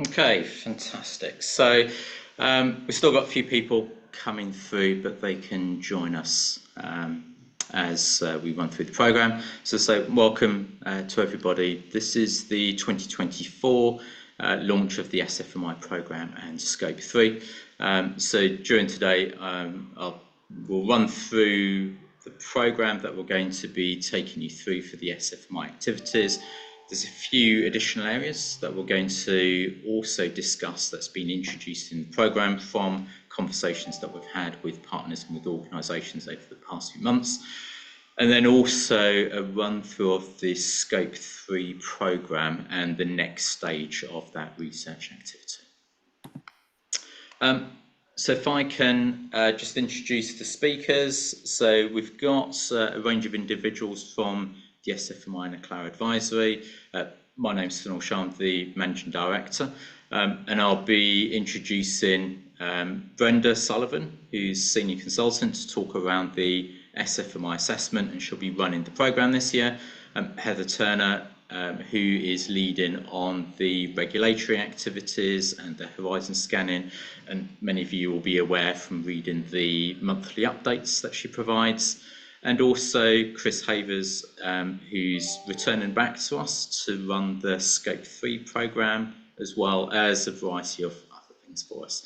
Okay, fantastic. So we've still got a few people coming through, but they can join us as we run through the programme. So welcome to everybody. This is the 2024 launch of the SFMI programme and Scope 3. So during today, we'll run through the programme that we're going to be taking you through for the SFMI activities. There's a few additional areas that we're going to also discuss that's been introduced in the programme from conversations that we've had with partners and with organisations over the past few months. And then also a run through of the Scope 3 programme and the next stage of that research activity. So if I can just introduce the speakers. So we've got a range of individuals from the SFMI and Aclara Advisory. My name's Sunil Shah, I'm the Managing Director, and I'll be introducing Brenda Sullivan, who's Senior Consultant, to talk around the SFMI assessment, and she'll be running the programme this year. Heather Turner, who is leading on the regulatory activities and the horizon scanning, and many of you will be aware from reading the monthly updates that she provides. And also Chris Havers, who's returning back to us to run the Scope 3 programme, as well as a variety of other things for us.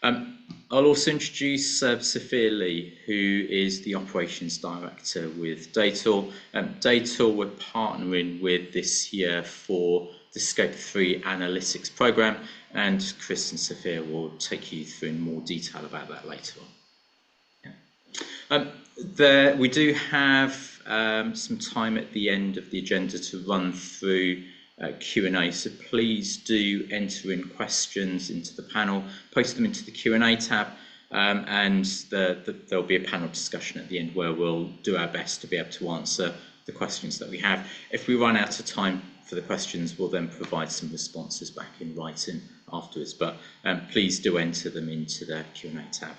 I'll also introduce Sophia Lee, who is the Operations Director with Dator. Dator we're partnering with this year for the Scope 3 Analytics programme, and Chris and Sophia will take you through in more detail about that later on. We do have some time at the end of the agenda to run through Q&A, so please do enter in questions into the panel, post them into the Q&A tab, and there'll be a panel discussion at the end where we'll do our best to be able to answer the questions that we have. If we run out of time for the questions, we'll then provide some responses back in writing afterwards, but please do enter them into the Q&A tab.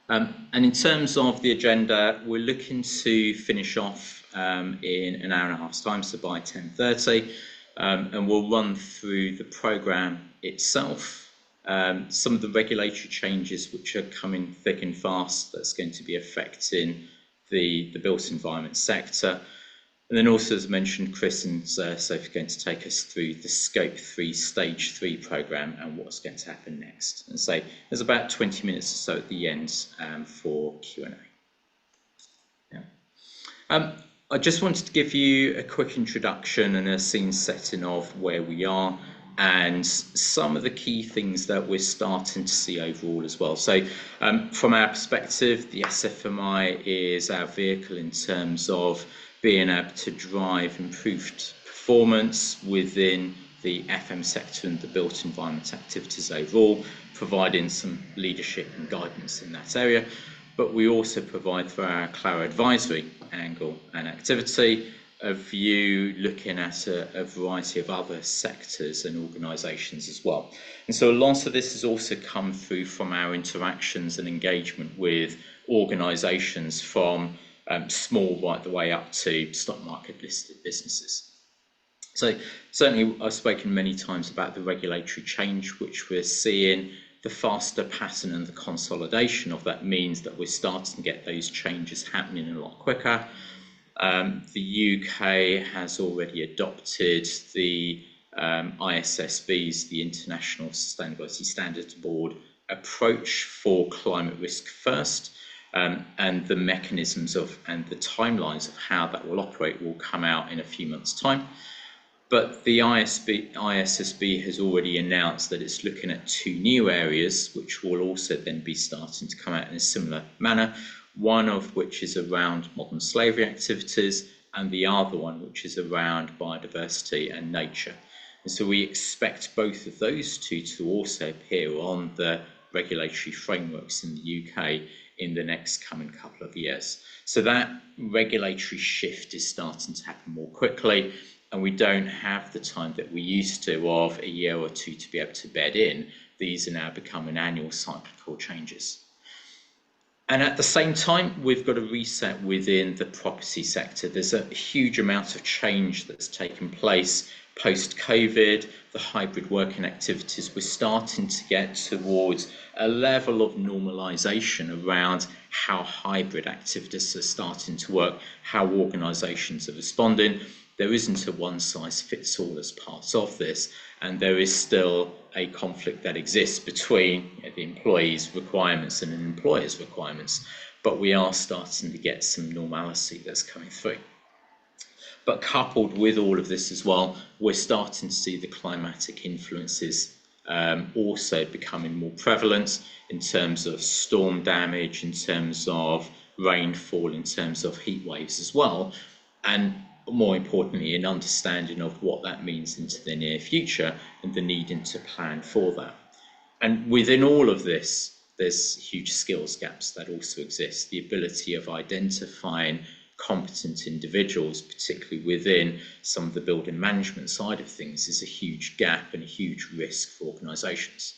And in terms of the agenda, we're looking to finish off in an hour and a half's time, so by 10:30, and we'll run through the programme itself, some of the regulatory changes which are coming thick and fast that's going to be affecting the built environment sector. And then also, as I mentioned, Chris and Sophie are going to take us through the Scope 3 Stage 3 programme and what's going to happen next. And so there's about 20 minutes or so at the end for Q&A. Yeah. I just wanted to give you a quick introduction and a scene setting of where we are and some of the key things that we're starting to see overall as well. So from our perspective, the SFMI is our vehicle in terms of being able to drive improved performance within the FM sector and the built environment activities overall, providing some leadership and guidance in that area. But we also provide, for our Aclara Advisory angle and activity, a view looking at a variety of other sectors and organisations as well. And so a lot of this has also come through from our interactions and engagement with organisations from small right the way up to stock market listed businesses. So certainly I've spoken many times about the regulatory change which we're seeing. The faster pattern and the consolidation of that means that we're starting to get those changes happening a lot quicker. The UK has already adopted the ISSB's, the International Sustainability Standards Board approach for climate risk first. And the mechanisms of and the timelines of how that will operate will come out in a few months' time. But the ISSB has already announced that it's looking at two new areas, which will also then be starting to come out in a similar manner, one of which is around modern slavery activities, and the other one which is around biodiversity and nature. And so we expect both of those two to also appear on the regulatory frameworks in the UK in the next coming couple of years. So that regulatory shift is starting to happen more quickly, and we don't have the time that we used to of a year or two to be able to bed in. These are now becoming annual cyclical changes. And at the same time, we've got a reset within the property sector. There's a huge amount of change that's taken place post-COVID, the hybrid working activities. We're starting to get towards a level of normalization around how hybrid activities are starting to work, how organizations are responding. There isn't a one-size-fits-all as part of this, and there is still a conflict that exists between the employee's requirements and an employer's requirements, but we are starting to get some normality that's coming through. But coupled with all of this as well, we're starting to see the climatic influences also becoming more prevalent in terms of storm damage, in terms of rainfall, in terms of heat waves as well, and more importantly, an understanding of what that means into the near future and the needing to plan for that. And within all of this, there's huge skills gaps that also exist. The ability of identifying competent individuals, particularly within some of the building management side of things, is a huge gap and a huge risk for organisations.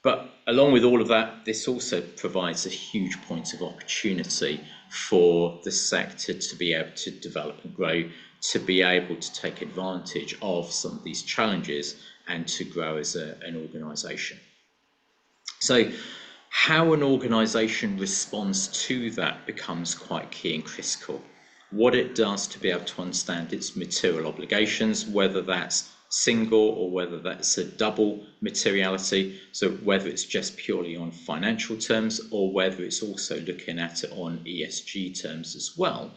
But along with all of that, this also provides a huge point of opportunity for the sector to be able to develop and grow, to be able to take advantage of some of these challenges and to grow as an organisation. So how an organisation responds to that becomes quite key and critical. What it does to be able to understand its material obligations, whether that's single or whether that's a double materiality, so whether it's just purely on financial terms or whether it's also looking at it on ESG terms as well,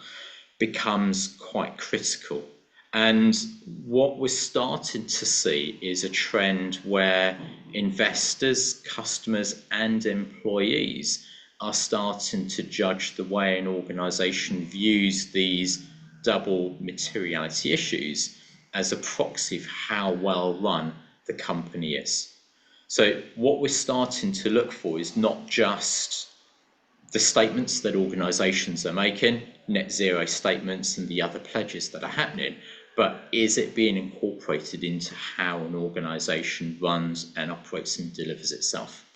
becomes quite critical. And what we're starting to see is a trend where investors, customers and employees are starting to judge the way an organisation views these double materiality issues as a proxy of how well run the company is. So what we're starting to look for is not just the statements that organisations are making, net zero statements and the other pledges that are happening, but is it being incorporated into how an organisation runs and operates and delivers itself?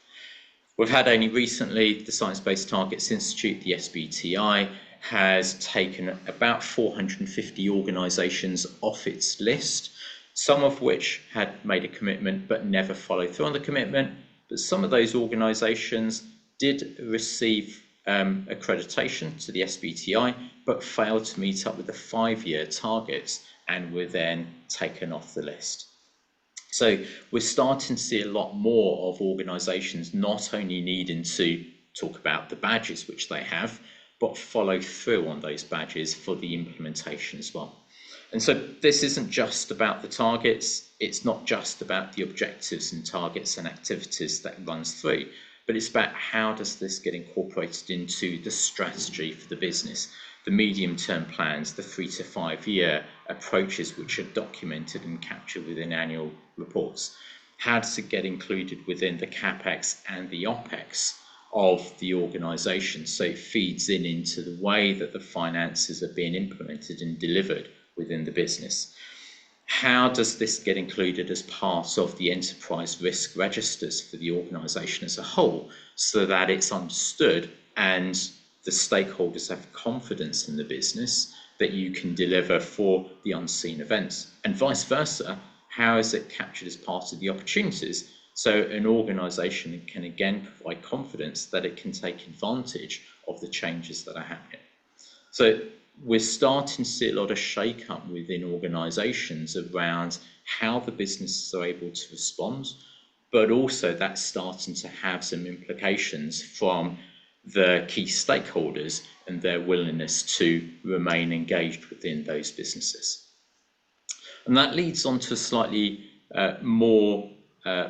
We've had only recently the Science Based Targets Institute, the SBTI, has taken about 450 organisations off its list, some of which had made a commitment but never followed through on the commitment. But some of those organisations did receive accreditation to the SBTI, but failed to meet up with the 5-year targets and were then taken off the list. So we're starting to see a lot more of organisations not only needing to talk about the badges which they have, but follow through on those badges for the implementation as well. And so this isn't just about the targets, it's not just about the objectives and targets and activities that runs through, but it's about how does this get incorporated into the strategy for the business, the medium-term plans, the 3 to 5 year approaches which are documented and captured within annual reports. How does it get included within the CapEx and the OpEx of the organisation, so it feeds into the way that the finances are being implemented and delivered within the business? How does this get included as part of the enterprise risk registers for the organisation as a whole, so that it's understood and the stakeholders have confidence in the business that you can deliver for the unseen events, and vice versa? How is it captured as part of the opportunities, so an organisation can again provide confidence that it can take advantage of the changes that are happening? So we're starting to see a lot of shake-up within organisations around how the businesses are able to respond, but also that's starting to have some implications from the key stakeholders and their willingness to remain engaged within those businesses. And that leads on to a slightly more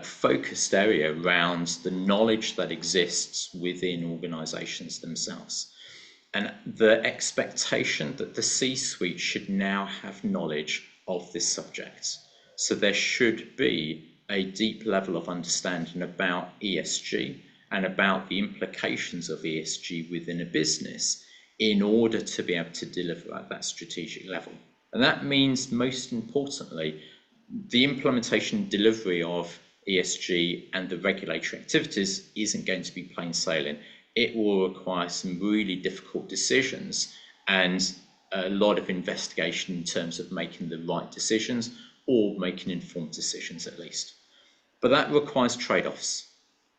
focused area around the knowledge that exists within organisations themselves, and the expectation that the C-suite should now have knowledge of this subject. So there should be a deep level of understanding about ESG and about the implications of ESG within a business in order to be able to deliver at that strategic level. And that means, most importantly, the implementation and delivery of ESG and the regulatory activities isn't going to be plain sailing. it will require some really difficult decisions and a lot of investigation in terms of making the right decisions or making informed decisions at least. But that requires trade-offs.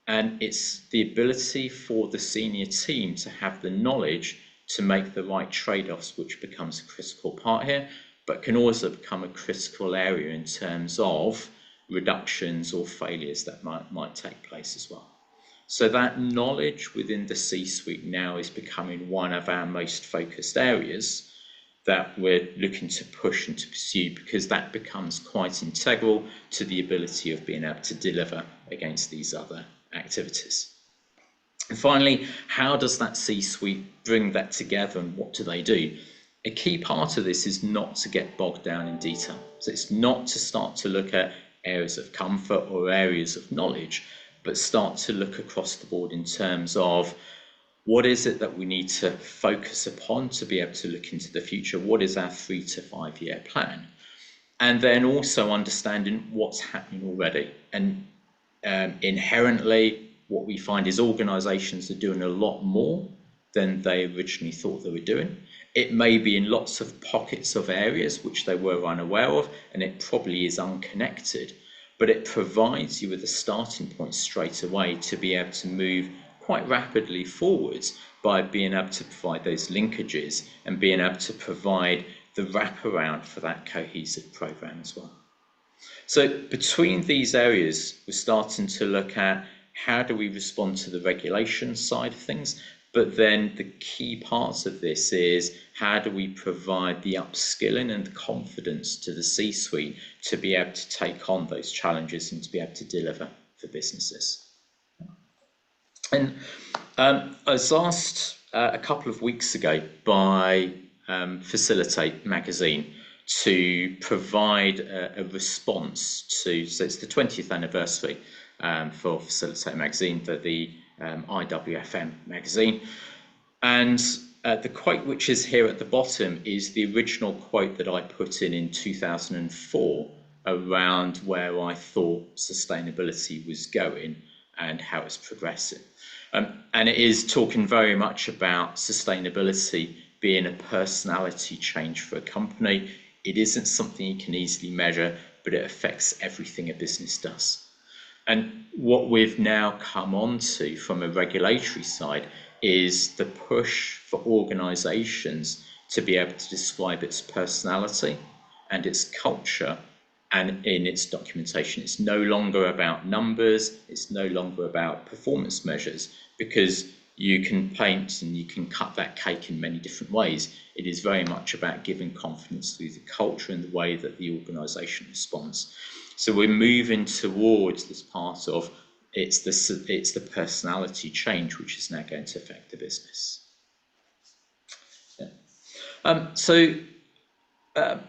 And it's the ability for the senior team to have the knowledge to make the right trade-offs, which becomes a critical part here, but can also become a critical area in terms of reductions or failures that might take place as well. So that knowledge within the C-suite now is becoming one of our most focused areas that we're looking to push and to pursue, because that becomes quite integral to the ability of being able to deliver against these other activities. And finally, how does that C-suite bring that together and what do they do? A key part of this is not to get bogged down in detail. So it's not to start to look at areas of comfort or areas of knowledge, but start to look across the board in terms of what is it that we need to focus upon to be able to look into the future? What is our 3 to 5 year plan? And then also understanding what's happening already. And inherently, what we find is organizations are doing a lot more than they originally thought they were doing. It may be in lots of pockets of areas which they were unaware of, and it probably is unconnected, but it provides you with a starting point straight away to be able to move quite rapidly forwards by being able to provide those linkages and being able to provide the wraparound for that cohesive program as well. So between these areas, we're starting to look at how do we respond to the regulation side of things, but then the key parts of this is how do we provide the upskilling and the confidence to the C-suite to be able to take on those challenges and to be able to deliver for businesses. And I was asked a couple of weeks ago by Facilitate magazine to provide a response to, so it's the 20th anniversary for Facilitate magazine, the IWFM magazine. And the quote which is here at the bottom is the original quote that I put in 2004 around where I thought sustainability was going and how it's progressing. And it is talking very much about sustainability being a personality change for a company. It isn't something you can easily measure, but it affects everything a business does. And what we've now come on to from a regulatory side is the push for organizations to be able to describe its personality and its culture and in its documentation. It's no longer about numbers, it's no longer about performance measures, because you can paint and you can cut that cake in many different ways. It is very much about giving confidence through the culture and the way that the organisation responds. So we're moving towards this part of it's the personality change which is now going to affect the business. Yeah.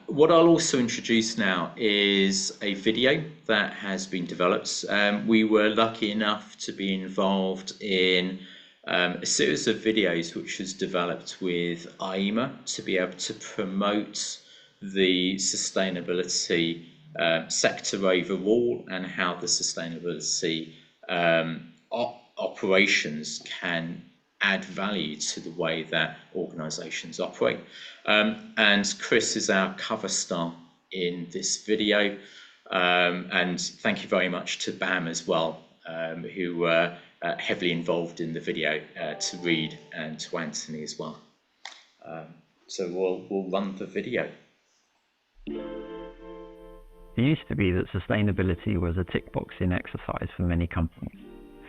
What I'll also introduce now is a video that has been developed. We were lucky enough to be involved in a series of videos which was developed with IEMA to be able to promote the sustainability sector overall and how the sustainability operations can add value to the way that organisations operate. And Chris is our cover star in this video. And thank you very much to BAM as well, who were heavily involved in the video, to Reed and to Anthony as well. So we'll run the video. It used to be that sustainability was a tick boxing exercise for many companies.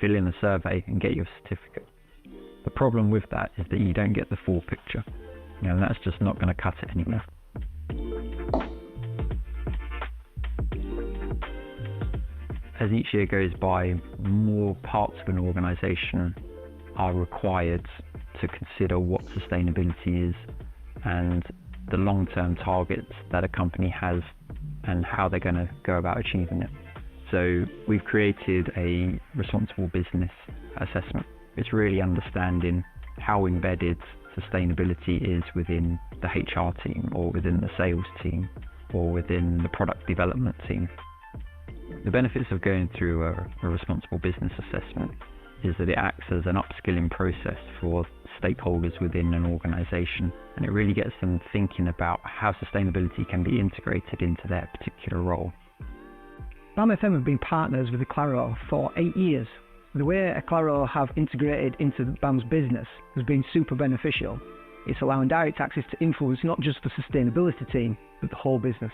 Fill in a survey and get your certificate. The problem with that is that you don't get the full picture. And that's just not going to cut it anymore. As each year goes by, more parts of an organisation are required to consider what sustainability is and the long-term targets that a company has and how they're going to go about achieving it. So we've created a responsible business assessment. It's really understanding how embedded sustainability is within the HR team or within the sales team or within the product development team. The benefits of going through a responsible business assessment is that it acts as an upskilling process for stakeholders within an organisation, and it really gets them thinking about how sustainability can be integrated into their particular role. BAM FM have been partners with Aclaro for 8 years. The way Aclaro have integrated into BAM's business has been super beneficial. It's allowing direct access to influence not just the sustainability team, but the whole business.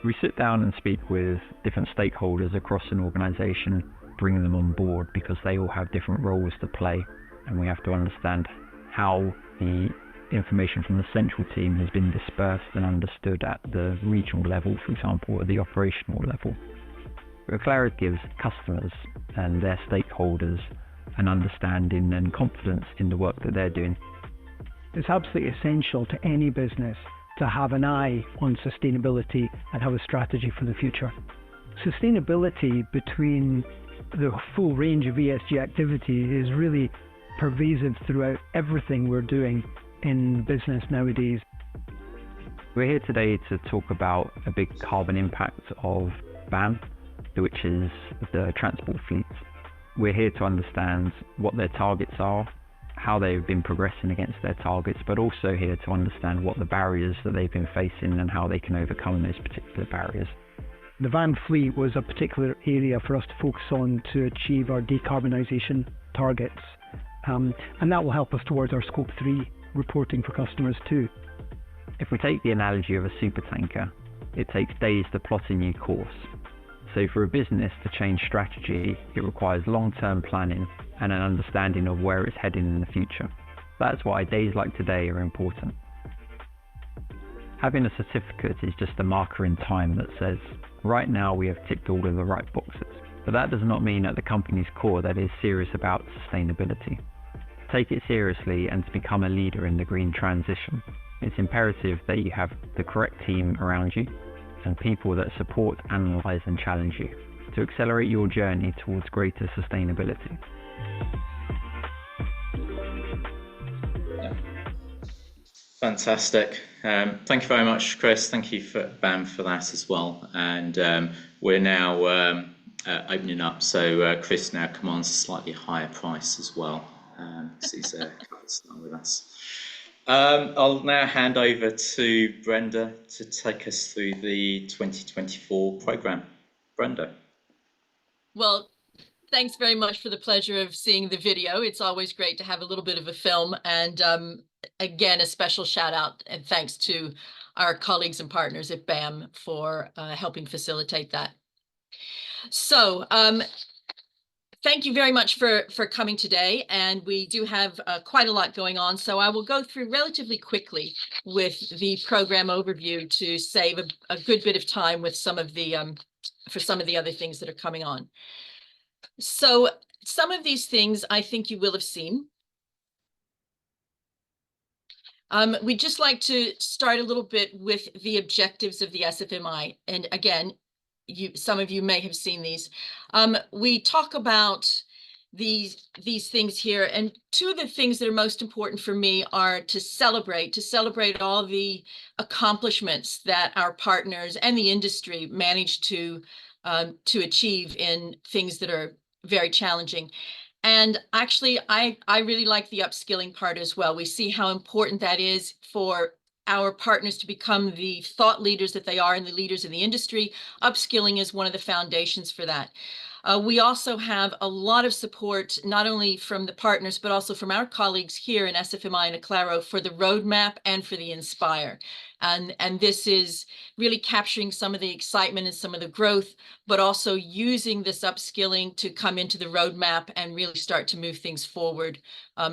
We sit down and speak with different stakeholders across an organisation, bring them on board because they all have different roles to play, and we have to understand how the information from the central team has been dispersed and understood at the regional level, for example, or the operational level. Aclaro gives customers and their stakeholders an understanding and confidence in the work that they're doing. It's absolutely essential to any business to have an eye on sustainability and have a strategy for the future. Sustainability between the full range of ESG activity is really pervasive throughout everything we're doing in business nowadays. We're here today to talk about a big carbon impact of BAM, which is the transport fleet. We're here to understand what their targets are, how they've been progressing against their targets, but also here to understand what the barriers that they've been facing and how they can overcome those particular barriers. The van fleet was a particular area for us to focus on to achieve our decarbonisation targets, and that will help us towards our Scope 3 reporting for customers too. If we take the analogy of a supertanker, it takes days to plot a new course. So for a business to change strategy, it requires long-term planning and an understanding of where it's heading in the future. That's why days like today are important. Having a certificate is just a marker in time that says, right now we have ticked all of the right boxes. But that does not mean at the company's core that it is serious about sustainability. To take it seriously and to become a leader in the green transition, it's imperative that you have the correct team around you and people that support, analyse and challenge you to accelerate your journey towards greater sustainability. Yeah. Fantastic. Thank you very much, Chris. Thank you for BAM for that as well. And we're now opening up, so Chris now commands a slightly higher price as well, because he's with us. I'll now hand over to Brenda to take us through the 2024 programme. Brenda. Well, thanks very much for the pleasure of seeing the video. It's always great to have a little bit of a film. And again, a special shout out and thanks to our colleagues and partners at BAM for helping facilitate that. So thank you very much for coming today. And we do have quite a lot going on. So I will go through relatively quickly with the program overview to save a good bit of time with some of the for some of the other things that are coming on. So some of these things I think you will have seen. We'd just like to start a little bit with the objectives of the SFMI. And again, some of you may have seen these. We talk about these things here, and two of the things that are most important for me are to celebrate all the accomplishments that our partners and the industry managed to achieve in things that are very challenging. And actually, I really like the upskilling part as well. We see how important that is for our partners to become the thought leaders that they are and the leaders in the industry. Upskilling is one of the foundations for that. We also have a lot of support, not only from the partners, but also from our colleagues here in SFMI and Aclaro for the roadmap and for the Inspire. And this is really capturing some of the excitement and some of the growth, but also using this upskilling to come into the roadmap and really start to move things forward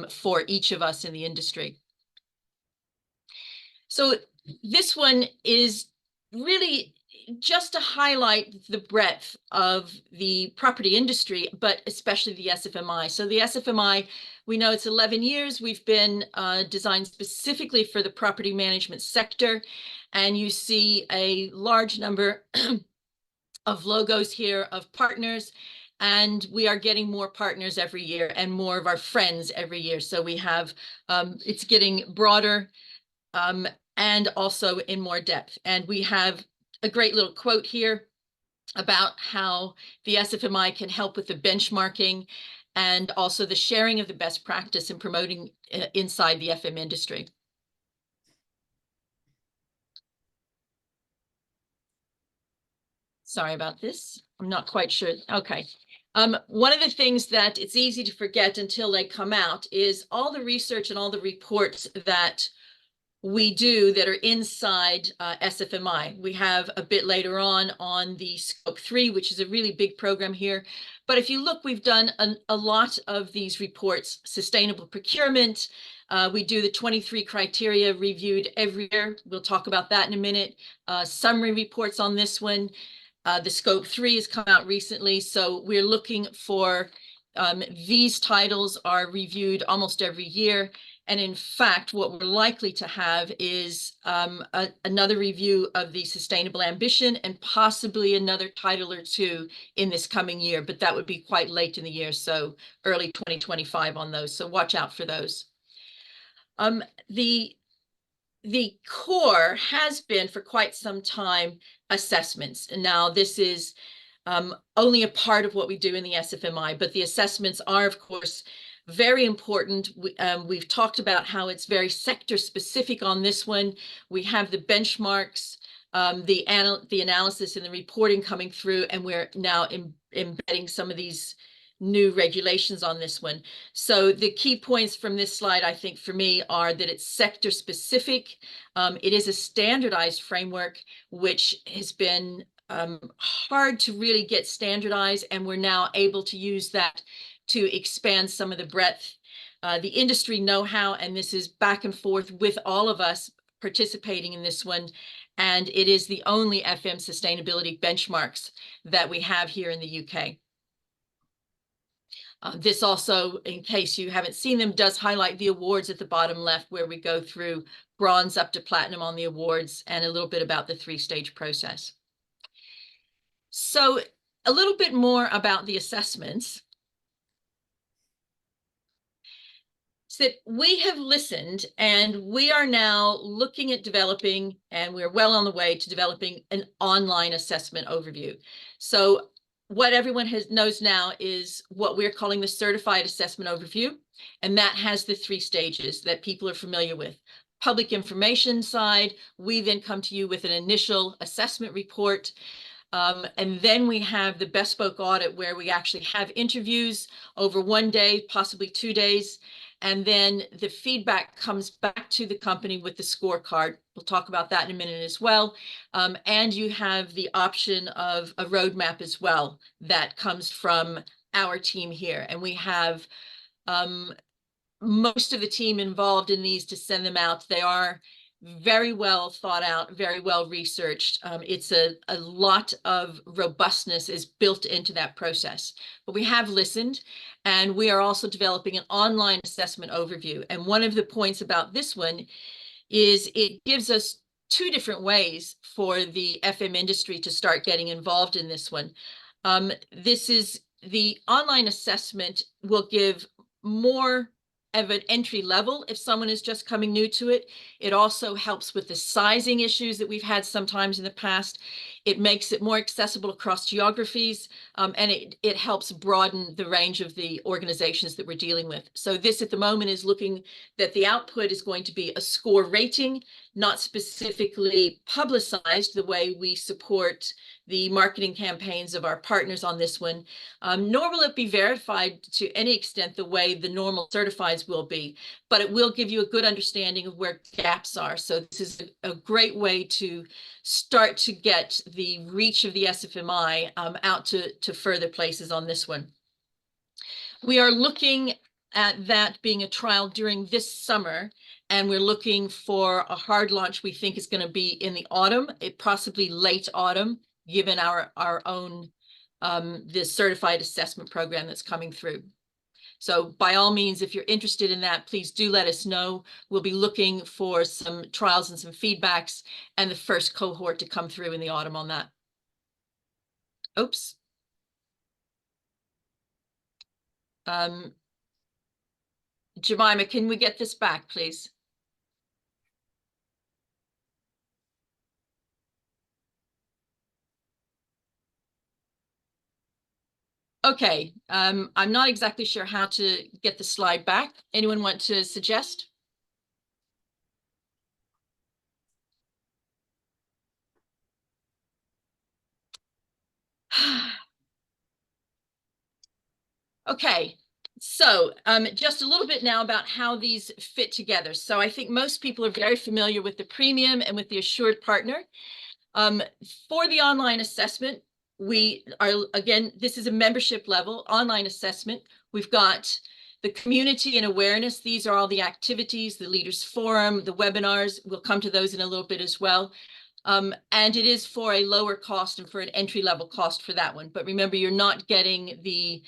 for each of us in the industry. So this one is really just to highlight the breadth of the property industry, but especially the SFMI. So the SFMI, we know it's 11 years. We've been designed specifically for the property management sector. And you see a large number of logos here of partners. And we are getting more partners every year and more of our friends every year. So we have, it's getting broader and also in more depth. And we have a great little quote here about how the SFMI can help with the benchmarking and also the sharing of the best practice and promoting inside the FM industry. Sorry about this. I'm not quite sure. Okay. One of the things that it's easy to forget until they come out is all the research and all the reports that we do that are inside SFMI. We have a bit later on the Scope 3, which is a really big program here. But if you look, we've done a lot of these reports, sustainable procurement. We do the 23 criteria reviewed every year. We'll talk about that in a minute. Summary reports on this one. The Scope 3 has come out recently, so we're looking for these titles are reviewed almost every year. And in fact, what we're likely to have is another review of the Sustainable Ambition and possibly another title or two in this coming year, but that would be quite late in the year, so early 2025 on those. So watch out for those. The core has been for quite some time assessments. And now this is only a part of what we do in the SFMI, but the assessments are, of course, very important. We've talked about how it's very sector specific on this one. We have the benchmarks, the analysis and the reporting coming through, and we're now embedding some of these new regulations on this one. So the key points from this slide, I think, for me, are that it's sector specific. It is a standardized framework, which has been hard to really get standardized, and we're now able to use that to expand some of the breadth, the industry know-how, and this is back and forth with all of us participating in this one. And it is the only FM sustainability benchmarks that we have here in the UK. This also, in case you haven't seen them, does highlight the awards at the bottom left, where we go through bronze up to platinum on the awards and a little bit about the three-stage process. So a little bit more about the assessments. So that we have listened, and we are now looking at developing, and we're well on the way to developing an online assessment overview. So what everyone knows now is what we're calling the Certified Assessment Overview, and that has the three stages that people are familiar with. Public information side, we then come to you with an initial assessment report. And then we have the bespoke audit, where we actually have interviews over 1 day, possibly 2 days. And then the feedback comes back to the company with the scorecard. We'll talk about that in a minute as well. And you have the option of a roadmap as well that comes from our team here. And we have most of the team involved in these to send them out. They are very well thought out, very well researched. It's a lot of robustness is built into that process. But we have listened, and we are also developing an online assessment overview. And one of the points about this one is it gives us two different ways for the FM industry to start getting involved in this one. This is the online assessment will give more of an entry level if someone is just coming new to it. It also helps with the sizing issues that we've had sometimes in the past. It makes it more accessible across geographies, and it helps broaden the range of the organizations that we're dealing with. So this at the moment is looking that the output is going to be a score rating, not specifically publicized the way we support the marketing campaigns of our partners on this one, nor will it be verified to any extent the way the normal certifieds will be, but it will give you a good understanding of where gaps are. So this is a great way to start to get the reach of the SFMI out to further places on this one. We are looking at that being a trial during this summer, and we're looking for a hard launch we think is going to be in the autumn, possibly late autumn, given our own this certified assessment program that's coming through. So by all means, if you're interested in that, please do let us know. We'll be looking for some trials and some feedbacks, and the first cohort to come through in the autumn on that. Oops. Jemima, can we get this back, please? Okay, I'm not exactly sure how to get the slide back. Anyone want to suggest? Okay, so just a little bit now about how these fit together. So I think most people are very familiar with the premium and with the assured partner. For the online assessment, we are, again, this is a membership level online assessment. We've got the community and awareness. These are all the activities, the leaders forum, the webinars. We'll come to those in a little bit as well. And it is for a lower cost and for an entry level cost for that one. But remember, you're not getting the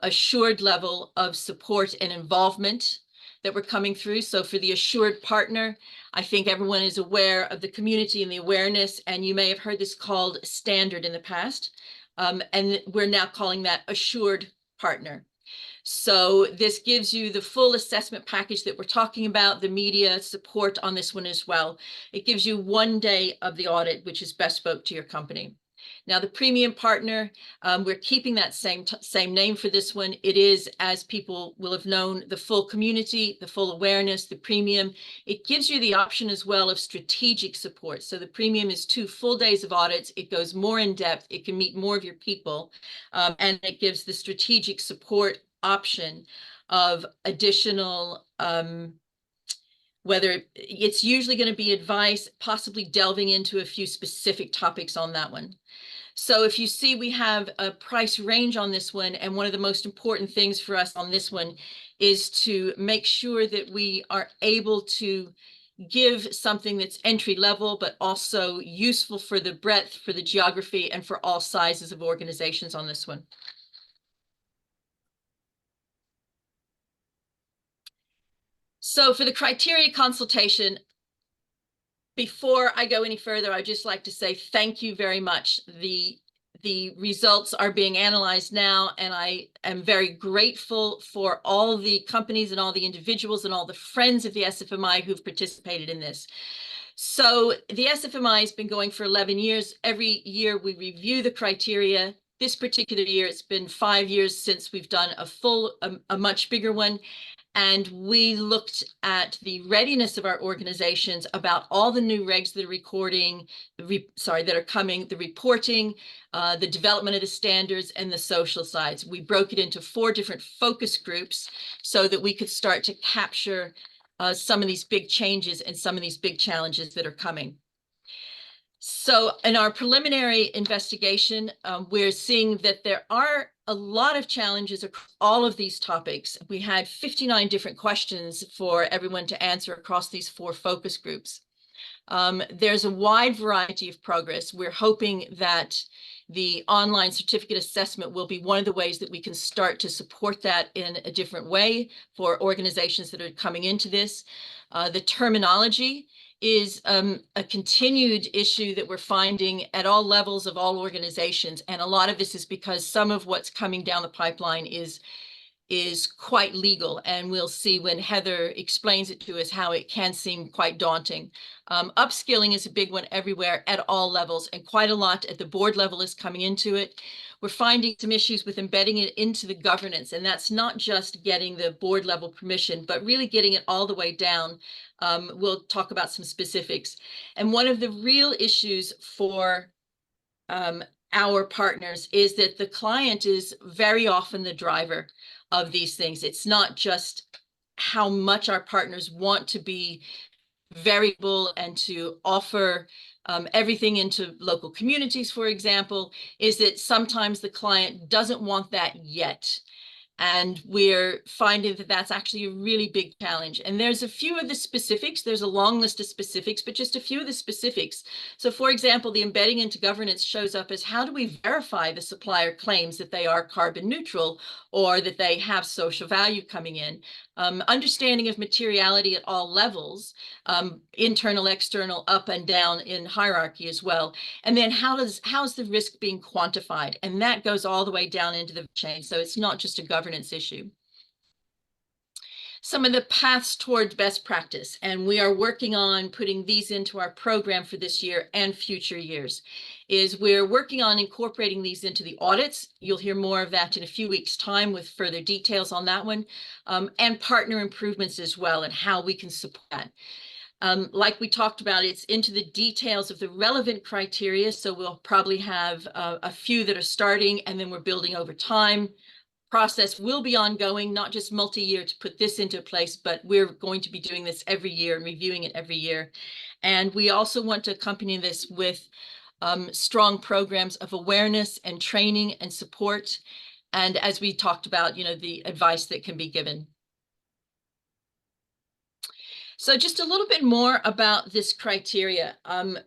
assured level of support and involvement that we're coming through. So for the assured partner, I think everyone is aware of the community and the awareness, and you may have heard this called standard in the past. And we're now calling that assured partner. So this gives you the full assessment package that we're talking about, the media support on this one as well. It gives you 1 day of the audit, which is bespoke to your company. Now, the premium partner, we're keeping that same name for this one. It is, as people will have known, the full community, the full awareness, the premium. It gives you the option as well of strategic support. So the premium is 2 full days of audits. It goes more in depth. It can meet more of your people. And it gives the strategic support option of additional whether it's usually going to be advice, possibly delving into a few specific topics on that one. So if you see, we have a price range on this one, and one of the most important things for us on this one is to make sure that we are able to give something that's entry level, but also useful for the breadth, for the geography, and for all sizes of organizations on this one. So for the criteria consultation, before I go any further, I'd just like to say thank you very much. The results are being analyzed now, and I am very grateful for all the companies and all the individuals and all the friends of the SFMI who've participated in this. So the SFMI has been going for 11 years. Every year we review the criteria. This particular year, it's been 5 years since we've done a much bigger one. And we looked at the readiness of our organizations about all the new regs that are that are coming, the reporting, the development of the standards, and the social sides. We broke it into 4 different focus groups so that we could start to capture some of these big changes and some of these big challenges that are coming. So in our preliminary investigation, we're seeing that there are a lot of challenges across all of these topics. We had 59 different questions for everyone to answer across these 4 focus groups. There's a wide variety of progress. We're hoping that the online certificate assessment will be one of the ways that we can start to support that in a different way for organizations that are coming into this. The terminology is a continued issue that we're finding at all levels of all organizations. And a lot of this is because some of what's coming down the pipeline is quite legal. And we'll see when Heather explains it to us how it can seem quite daunting. Upskilling is a big one everywhere at all levels, and quite a lot at the board level is coming into it. We're finding some issues with embedding it into the governance, and that's not just getting the board level permission, but really getting it all the way down. We'll talk about some specifics. And one of the real issues for our partners is that the client is very often the driver of these things. It's not just how much our partners want to be variable and to offer everything into local communities, for example, is that sometimes the client doesn't want that yet. And we're finding that that's actually a really big challenge. And there's a few of the specifics. There's a long list of specifics, but just a few of the specifics. So for example, the embedding into governance shows up as how do we verify the supplier claims that they are carbon neutral or that they have social value coming in? Understanding of materiality at all levels, internal, external, up and down in hierarchy as well. And then how's the risk being quantified? And that goes all the way down into the chain. So it's not just a governance issue. Some of the paths toward best practice, and we are working on putting these into our program for this year and future years. is we're working on incorporating these into the audits. You'll hear more of that in a few weeks' time with further details on that one, and partner improvements as well and how we can support that. Like we talked about, it's into the details of the relevant criteria. So we'll probably have a few that are starting and then we're building over time. Process will be ongoing, not just multi-year to put this into place, but we're going to be doing this every year and reviewing it every year. And we also want to accompany this with strong programs of awareness and training and support. And as we talked about, the advice that can be given. So just a little bit more about this criteria. And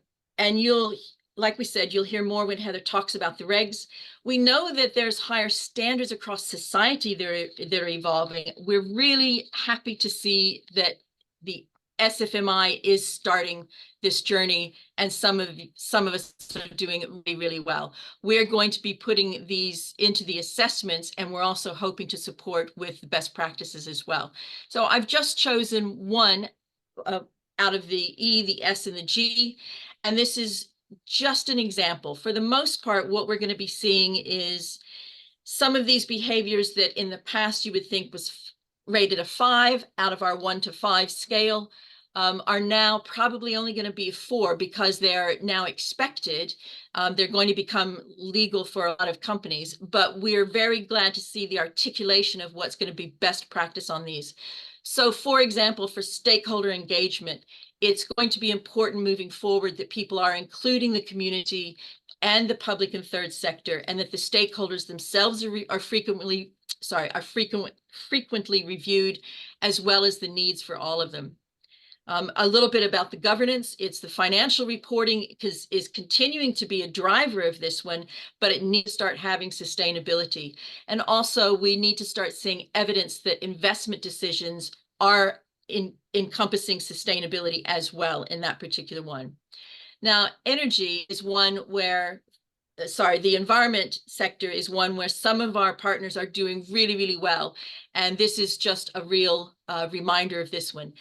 like we said, you'll hear more when Heather talks about the regs. We know that there's higher standards across society that are evolving. We're really happy to see that the SFMI is starting this journey, and some of us are doing it really, really well. We're going to be putting these into the assessments, and we're also hoping to support with the best practices as well. So I've just chosen one out of the E, the S, and the G, and this is just an example. For the most part, what we're going to be seeing is some of these behaviors that in the past you would think was rated a 5 out of our 1 to 5 scale are now probably only going to be a 4 because they're now expected. They're going to become legal for a lot of companies, but we're very glad to see the articulation of what's going to be best practice on these. So for example, for stakeholder engagement, it's going to be important moving forward that people are including the community and the public and third sector, and that the stakeholders themselves are frequently reviewed, as well as the needs for all of them. A little bit about the governance. It's the financial reporting is continuing to be a driver of this one, but it needs to start having sustainability. And also we need to start seeing evidence that investment decisions are encompassing sustainability as well in that particular one. Now, energy is one where, the environment sector is one where some of our partners are doing really, really well. And this is just a real reminder of this one.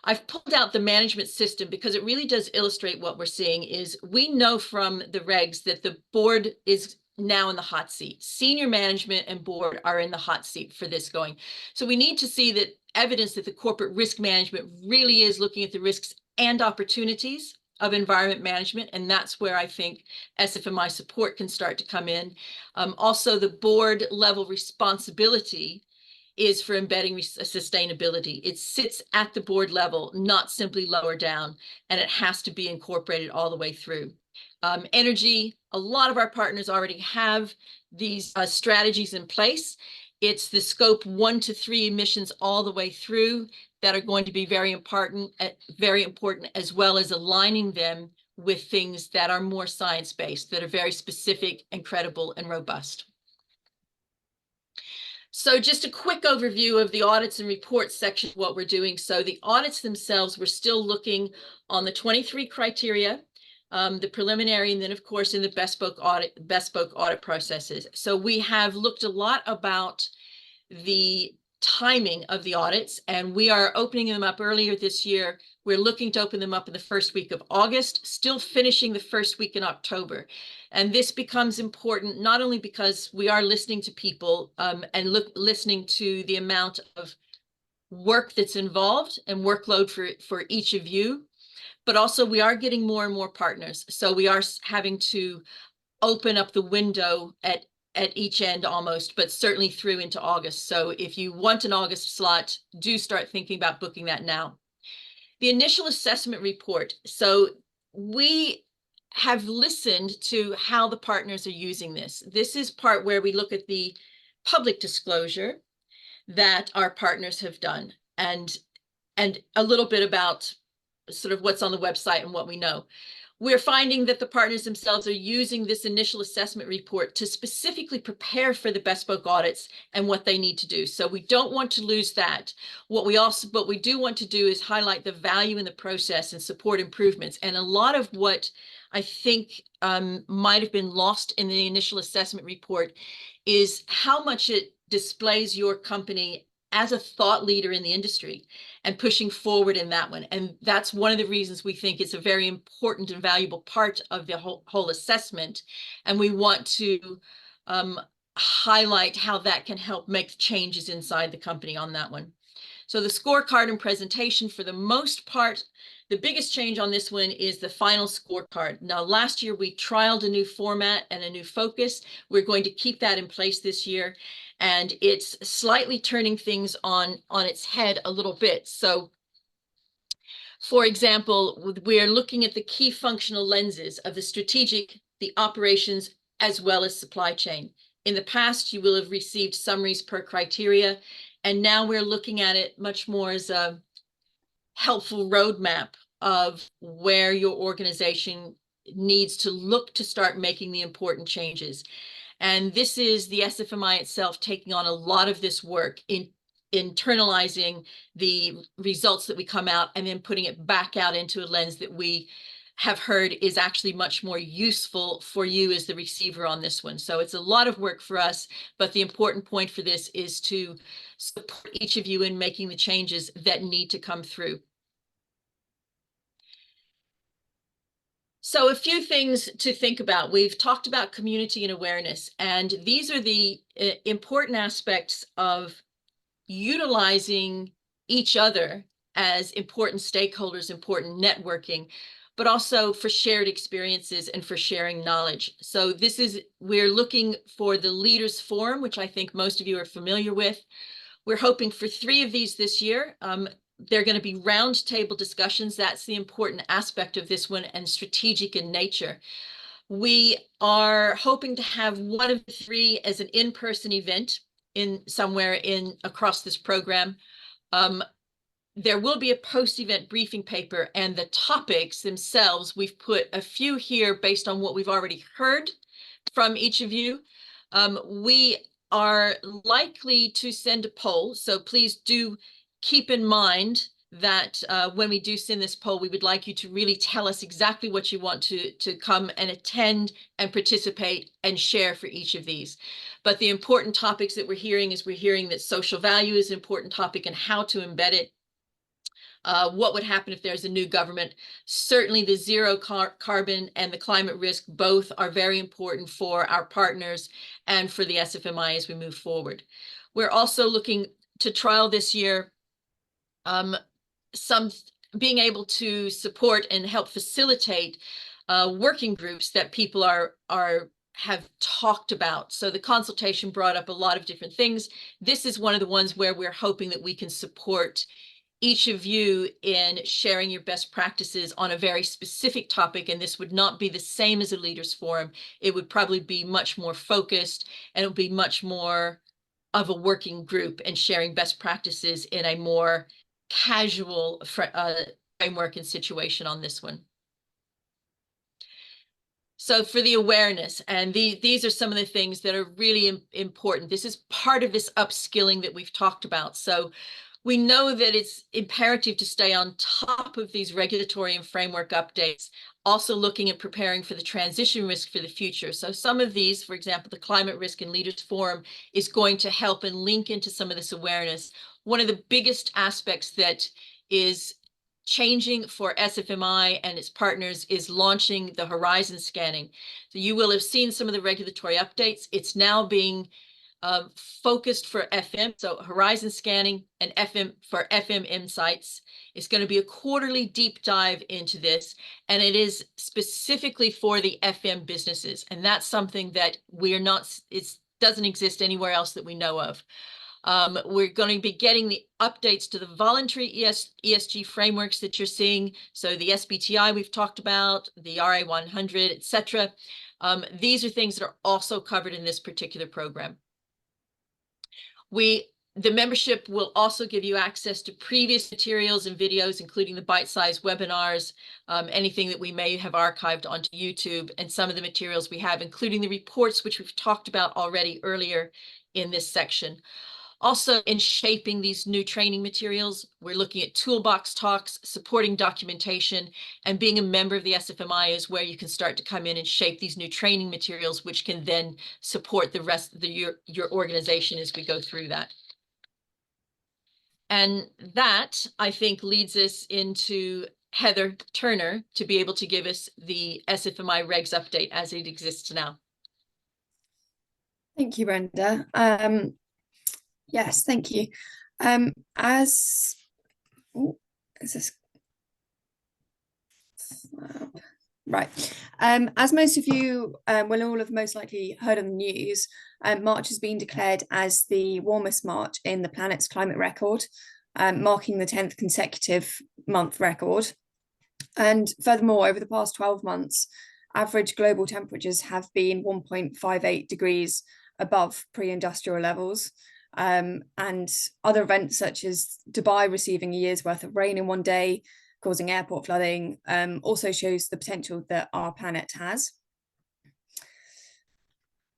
I've pulled out the management system because it really does illustrate what we're seeing. Is we know from the regs that the board is now in the hot seat. Senior management and board are in the hot seat for this going. So we need to see that evidence that the corporate risk management really is looking at the risks and opportunities of environment management. And that's where I think SFMI support can start to come in. Also, the board level responsibility is for embedding sustainability. It sits at the board level, not simply lower down, and it has to be incorporated all the way through. Energy, a lot of our partners already have these strategies in place. It's the scope 1 to 3 emissions all the way through that are going to be very important, as well as aligning them with things that are more science-based, that are very specific and credible and robust. So just a quick overview of the audits and reports section of what we're doing. So the audits themselves, we're still looking on the 23 criteria, the preliminary, and then of course in the bespoke audit processes. So we have looked a lot about the timing of the audits, and we are opening them up earlier this year. We're looking to open them up in the first week of August, still finishing the first week in October. And this becomes important not only because we are listening to people and listening to the amount of work that's involved and workload for each of you, but also we are getting more and more partners. So we are having to open up the window at each end almost, but certainly through into August. So if you want an August slot, do start thinking about booking that now. The initial assessment report. So we have listened to how the partners are using this. This is part where we look at the public disclosure that our partners have done, and a little bit about sort of what's on the website and what we know. We're finding that the partners themselves are using this initial assessment report to specifically prepare for the bespoke audits and what they need to do. So we don't want to lose that. What we do want to do is highlight the value in the process and support improvements. And a lot of what I think might have been lost in the initial assessment report is how much it displays your company as a thought leader in the industry and pushing forward in that one. And that's one of the reasons we think it's a very important and valuable part of the whole assessment. And we want to highlight how that can help make changes inside the company on that one. So the scorecard and presentation, for the most part, the biggest change on this one is the final scorecard. Now, last year we trialed a new format and a new focus. We're going to keep that in place this year, and it's slightly turning things on its head a little bit. So, for example, we're looking at the key functional lenses of the strategic, the operations, as well as supply chain. In the past, you will have received summaries per criteria, and now we're looking at it much more as a helpful roadmap of where your organization needs to look to start making the important changes. And this is the SFMI itself taking on a lot of this work in internalizing the results that we come out and then putting it back out into a lens that we have heard is actually much more useful for you as the receiver on this one. So it's a lot of work for us, but the important point for this is to support each of you in making the changes that need to come through. So a few things to think about. We've talked about community and awareness, and these are the important aspects of utilizing each other as important stakeholders, important networking, but also for shared experiences and for sharing knowledge. So we're looking for the Leaders Forum, which I think most of you are familiar with. We're hoping for 3 of these this year. They're going to be roundtable discussions. That's the important aspect of this one, and strategic in nature. We are hoping to have 1 of the 3 as an in-person event somewhere across this program. There will be a post-event briefing paper, and the topics themselves, we've put a few here based on what we've already heard from each of you. We are likely to send a poll, so please do keep in mind that when we do send this poll, we would like you to really tell us exactly what you want to come and attend and participate and share for each of these. But the important topics that we're hearing that social value is an important topic and how to embed it. What would happen if there's a new government? Certainly the zero carbon and the climate risk both are very important for our partners and for the SFMI as we move forward. We're also looking to trial this year some being able to support and help facilitate working groups that people have talked about. So the consultation brought up a lot of different things. This is one of the ones where we're hoping that we can support each of you in sharing your best practices on a very specific topic. And this would not be the same as a leaders forum. It would probably be much more focused, and it would be much more of a working group and sharing best practices in a more casual framework and situation on this one. So for the awareness, and these are some of the things that are really important. This is part of this upskilling that we've talked about. So we know that it's imperative to stay on top of these regulatory and framework updates, also looking at preparing for the transition risk for the future. So some of these, for example, the Climate Risk and Leaders Forum is going to help and link into some of this awareness. One of the biggest aspects that is changing for SFMI and its partners is launching the horizon scanning. So you will have seen some of the regulatory updates. It's now being focused for FM, so horizon scanning and FM for FM insights. It's going to be a quarterly deep dive into this, and it is specifically for the FM businesses, and that's something that it doesn't exist anywhere else that we know of. We're going to be getting the updates to the voluntary ESG frameworks that you're seeing. So the SBTI we've talked about, the RA 100, etc. These are things that are also covered in this particular program. The membership will also give you access to previous materials and videos, including the bite-sized webinars, anything that we may have archived onto YouTube, and some of the materials we have, including the reports, which we've talked about already earlier in this section. Also, in shaping these new training materials, we're looking at toolbox talks, supporting documentation, and being a member of the SFMI is where you can start to come in and shape these new training materials, which can then support the rest of your organization as we go through that. And that, I think, leads us into Heather Turner to be able to give us the SFMI regs update as it exists now. Thank you, Brenda. Yes, thank you. As is this right? As most of you will all have most likely heard on the news, March has been declared as the warmest March in the planet's climate record, marking the 10th consecutive month record. And furthermore, over the past 12 months, average global temperatures have been 1.58 degrees above pre-industrial levels. And other events such as Dubai receiving a year's worth of rain in one day, causing airport flooding, also shows the potential that our planet has.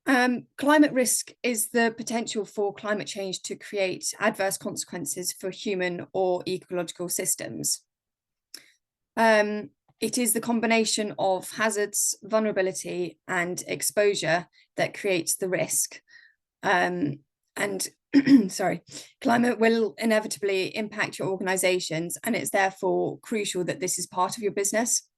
Climate risk is the potential for climate change to create adverse consequences for human or ecological systems. It is the combination of hazards, vulnerability, and exposure that creates the risk. And sorry, climate will inevitably impact your organizations, and it's therefore crucial that this is part of your business.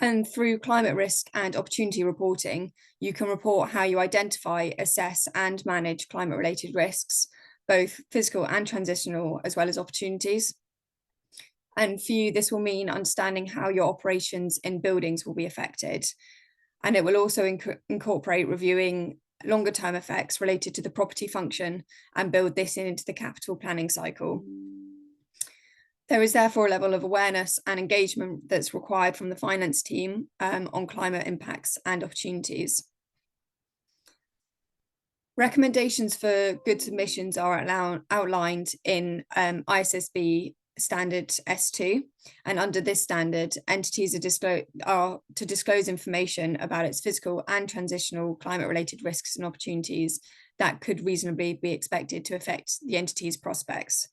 And through climate risk and opportunity reporting, you can report how you identify, assess, and manage climate-related risks, both physical and transitional, as well as opportunities. And for you, this will mean understanding how your operations in buildings will be affected. And it will also incorporate reviewing longer term effects related to the property function and build this into the capital planning cycle. There is therefore a level of awareness and engagement that's required from the finance team on climate impacts and opportunities. Recommendations for good submissions are outlined in ISSB standard S2, and under this standard, entities are to disclose information about its physical and transitional climate-related risks and opportunities that could reasonably be expected to affect the entity's prospects.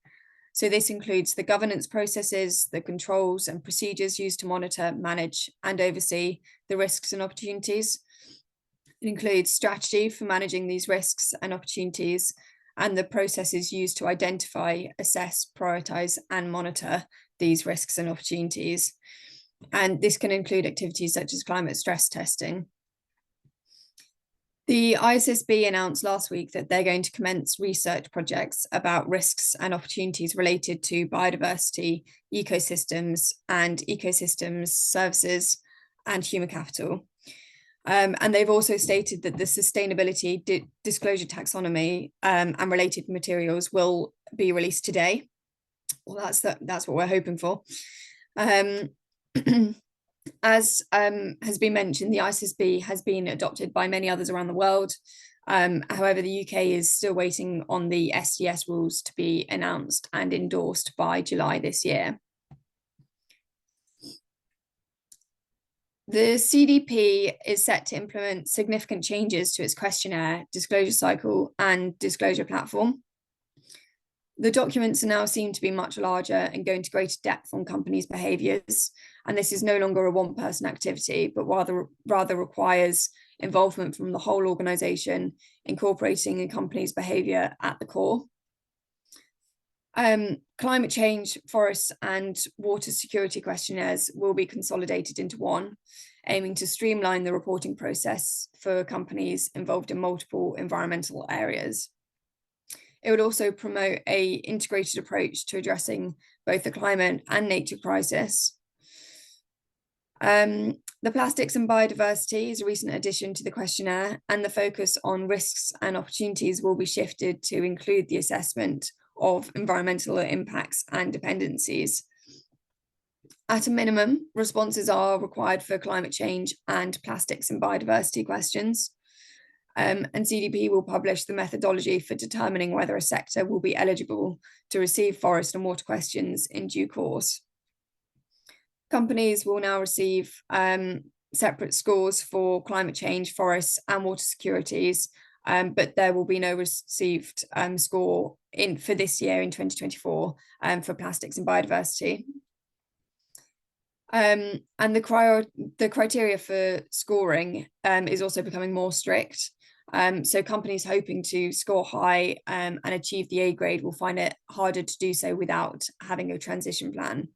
So this includes the governance processes, the controls and procedures used to monitor, manage, and oversee the risks and opportunities. It includes strategy for managing these risks and opportunities, and the processes used to identify, assess, prioritize, and monitor these risks and opportunities. And this can include activities such as climate stress testing. The ISSB announced last week that they're going to commence research projects about risks and opportunities related to biodiversity, ecosystems, and ecosystems services and human capital. And they've also stated that the sustainability disclosure taxonomy and related materials will be released today. Well, that's what we're hoping for. As has been mentioned, the ISSB has been adopted by many others around the world. However, the UK is still waiting on the SDS rules to be announced and endorsed by July this year. The CDP is set to implement significant changes to its questionnaire, disclosure cycle, and disclosure platform. The documents are now seen to be much larger and go into greater depth on companies' behaviours, and this is no longer a one-person activity, but rather requires involvement from the whole organisation, incorporating a company's behaviour at the core. Climate change, forest and water security questionnaires will be consolidated into one, aiming to streamline the reporting process for companies involved in multiple environmental areas. It would also promote an integrated approach to addressing both the climate and nature crisis. The plastics and biodiversity is a recent addition to the questionnaire, and the focus on risks and opportunities will be shifted to include the assessment of environmental impacts and dependencies. At a minimum, responses are required for climate change and plastics and biodiversity questions. And CDP will publish the methodology for determining whether a sector will be eligible to receive forest and water questions in due course. Companies will now receive separate scores for climate change, forests and water securities, but there will be no received score for this year in 2024 for plastics and biodiversity. And the criteria for scoring is also becoming more strict. So companies hoping to score high and achieve the A grade will find it harder to do so without having a transition plan.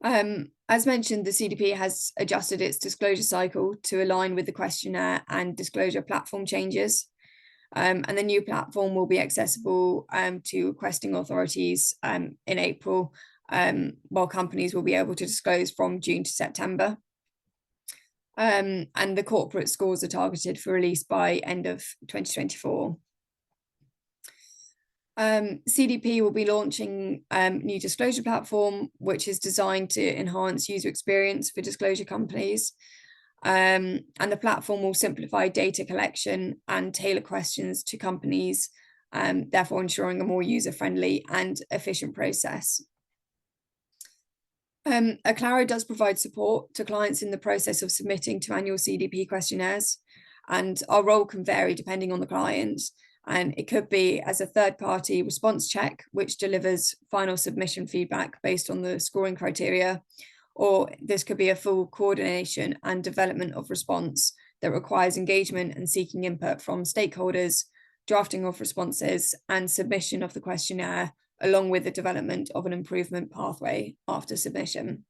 As mentioned, the CDP has adjusted its disclosure cycle to align with the questionnaire and disclosure platform changes. And the new platform will be accessible to requesting authorities in April, while companies will be able to disclose from June to September. And the corporate scores are targeted for release by end of 2024. CDP will be launching new disclosure platform, which is designed to enhance user experience for disclosure companies. And the platform will simplify data collection and tailor questions to companies, therefore ensuring a more user-friendly and efficient process. Aclara does provide support to clients in the process of submitting to annual CDP questionnaires, and our role can vary depending on the client. And it could be as a third-party response check, which delivers final submission feedback based on the scoring criteria, or this could be a full coordination and development of response that requires engagement and seeking input from stakeholders, drafting of responses, and submission of the questionnaire, along with the development of an improvement pathway after submission.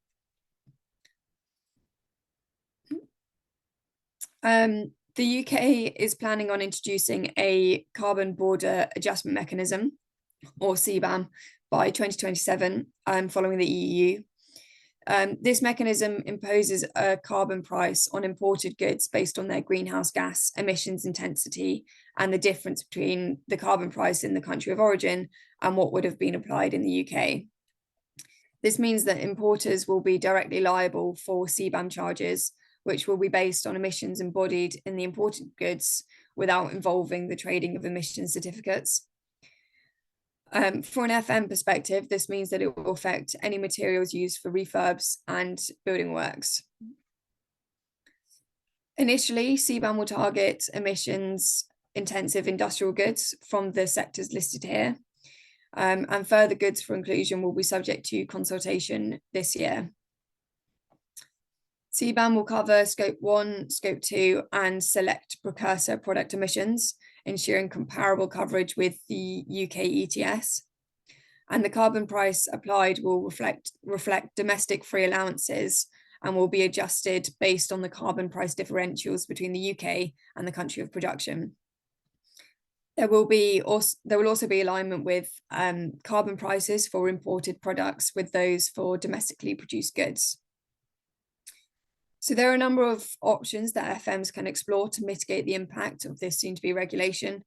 The UK is planning on introducing a carbon border adjustment mechanism, or CBAM, by 2027, following the EU. This mechanism imposes a carbon price on imported goods based on their greenhouse gas emissions intensity and the difference between the carbon price in the country of origin and what would have been applied in the UK. This means that importers will be directly liable for CBAM charges, which will be based on emissions embodied in the imported goods without involving the trading of emission certificates. For an FM perspective, this means that it will affect any materials used for refurbs and building works. Initially, CBAM will target emissions-intensive industrial goods from the sectors listed here, and further goods for inclusion will be subject to consultation this year. CBAM will cover Scope 1, Scope 2, and select precursor product emissions, ensuring comparable coverage with the UK ETS. And the carbon price applied will reflect domestic free allowances and will be adjusted based on the carbon price differentials between the UK and the country of production. There will also be alignment with carbon prices for imported products with those for domestically produced goods. So there are a number of options that FMs can explore to mitigate the impact of this soon-to-be regulation.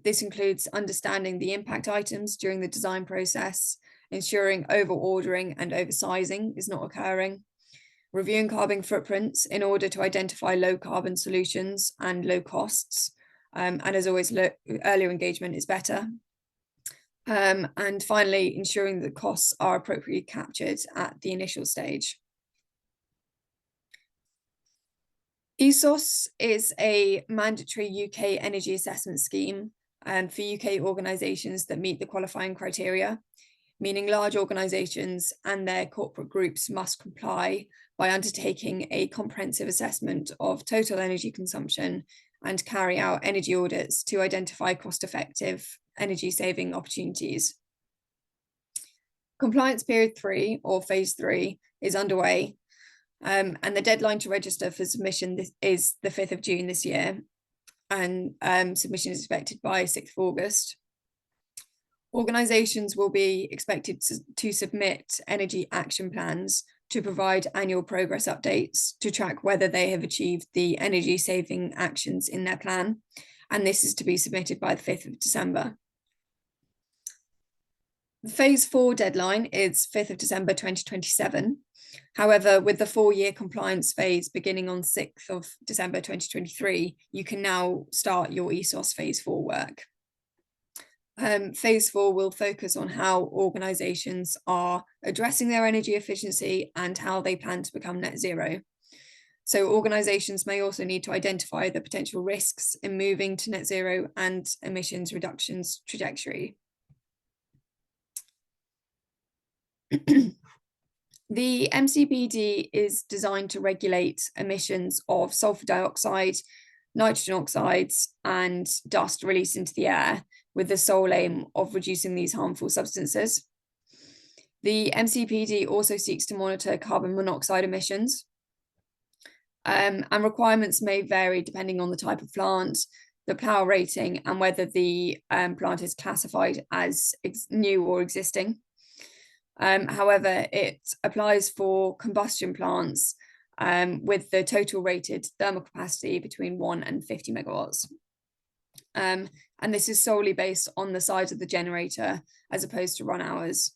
This includes understanding the impact items during the design process, ensuring over-ordering and oversizing is not occurring, reviewing carbon footprints in order to identify low carbon solutions and low costs. And as always, earlier engagement is better. And finally, ensuring that costs are appropriately captured at the initial stage. ESOS is a mandatory UK energy assessment scheme for UK organisations that meet the qualifying criteria, meaning large organisations and their corporate groups must comply by undertaking a comprehensive assessment of total energy consumption and carry out energy audits to identify cost-effective energy saving opportunities. Compliance period 3, or phase 3, is underway. And the deadline to register for submission is the 5th of June this year, and submission is expected by 6th of August. Organisations will be expected to submit energy action plans to provide annual progress updates to track whether they have achieved the energy saving actions in their plan, and this is to be submitted by the 5th of December. The phase 4 deadline is 5th of December 2027. However, with the 4-year compliance phase beginning on 6th of December 2023, you can now start your ESOS phase 4 work. Phase 4 will focus on how organisations are addressing their energy efficiency and how they plan to become net zero. So organisations may also need to identify the potential risks in moving to net zero and emissions reductions trajectory. The MCPD is designed to regulate emissions of sulfur dioxide, nitrogen oxides, and dust released into the air, with the sole aim of reducing these harmful substances. The MCPD also seeks to monitor carbon monoxide emissions, and requirements may vary depending on the type of plant, the plough rating, and whether the plant is classified as new or existing. However, it applies for combustion plants with the total rated thermal capacity between 1 and 50 megawatts. And this is solely based on the size of the generator as opposed to run hours.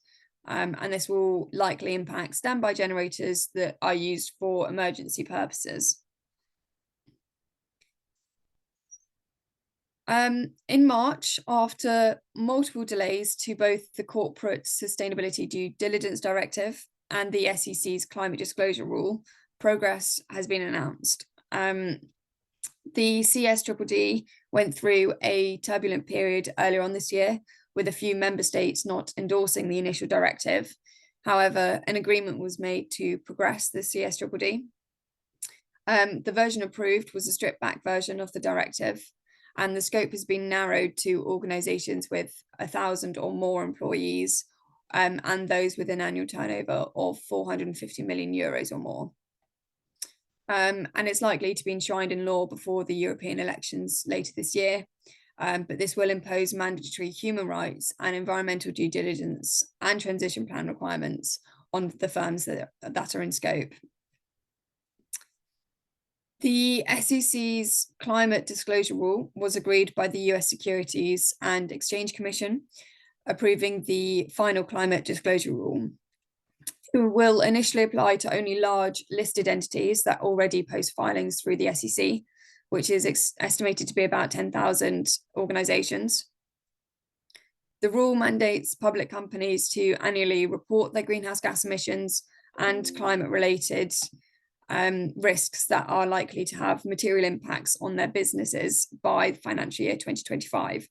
And this will likely impact standby generators that are used for emergency purposes. In March, after multiple delays to both the Corporate Sustainability Due Diligence Directive and the SEC's Climate Disclosure Rule, progress has been announced. The CSDDD went through a turbulent period earlier on this year, with a few member states not endorsing the initial directive. However, an agreement was made to progress the CSDDD. The version approved was a stripped-back version of the directive, and the scope has been narrowed to organisations with 1,000 or more employees, and those with an annual turnover of 450 million euros or more. And it's likely to be enshrined in law before the European elections later this year. But this will impose mandatory human rights and environmental due diligence and transition plan requirements on the firms that are in scope. The SEC's Climate Disclosure Rule was agreed by the US Securities and Exchange Commission, approving the final Climate Disclosure Rule. It will initially apply to only large listed entities that already post filings through the SEC, which is estimated to be about 10,000 organisations. The rule mandates public companies to annually report their greenhouse gas emissions and climate-related risks that are likely to have material impacts on their businesses by financial year 2025.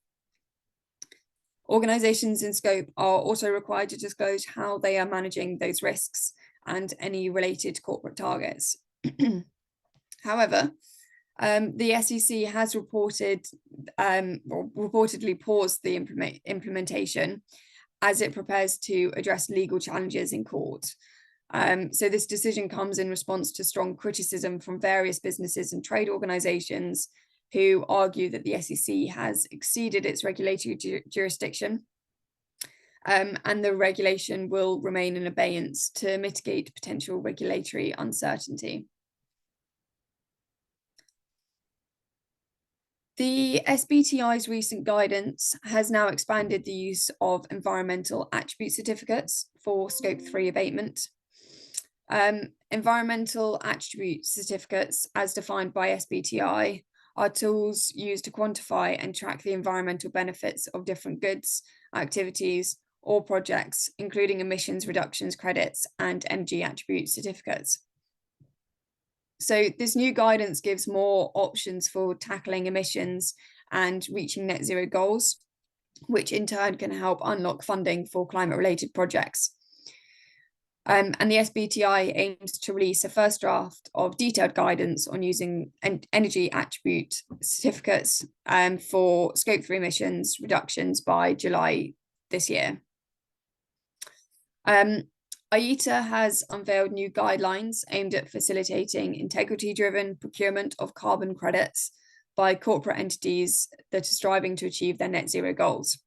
Organisations in scope are also required to disclose how they are managing those risks and any related corporate targets. However, the SEC has reportedly paused the implementation as it prepares to address legal challenges in court. So this decision comes in response to strong criticism from various businesses and trade organisations who argue that the SEC has exceeded its regulatory jurisdiction, and the regulation will remain in abeyance to mitigate potential regulatory uncertainty. The SBTi's recent guidance has now expanded the use of environmental attribute certificates for Scope 3 abatement. Environmental attribute certificates, as defined by SBTi, are tools used to quantify and track the environmental benefits of different goods, activities, or projects, including emissions reductions credits and energy attribute certificates. So this new guidance gives more options for tackling emissions and reaching net zero goals, which in turn can help unlock funding for climate-related projects. And the SBTi aims to release a first draft of detailed guidance on using energy attribute certificates for Scope 3 emissions reductions by July this year. IETA has unveiled new guidelines aimed at facilitating integrity-driven procurement of carbon credits by corporate entities that are striving to achieve their net zero goals.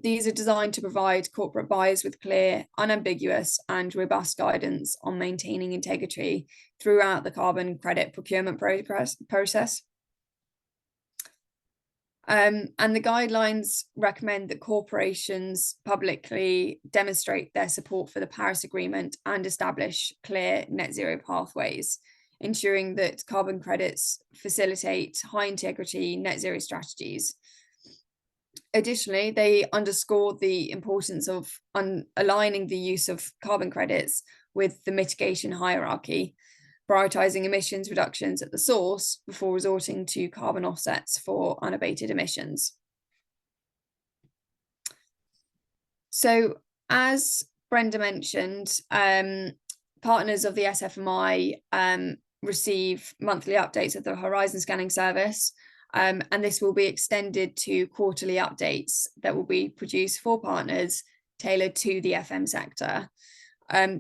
These are designed to provide corporate buyers with clear, unambiguous, and robust guidance on maintaining integrity throughout the carbon credit procurement process. And the guidelines recommend that corporations publicly demonstrate their support for the Paris Agreement and establish clear net zero pathways, ensuring that carbon credits facilitate high integrity net zero strategies. Additionally, they underscore the importance of aligning the use of carbon credits with the mitigation hierarchy, prioritizing emissions reductions at the source before resorting to carbon offsets for unabated emissions. So, as Brenda mentioned, partners of the SFMI receive monthly updates of the horizon scanning service. And this will be extended to quarterly updates that will be produced for partners tailored to the FM sector.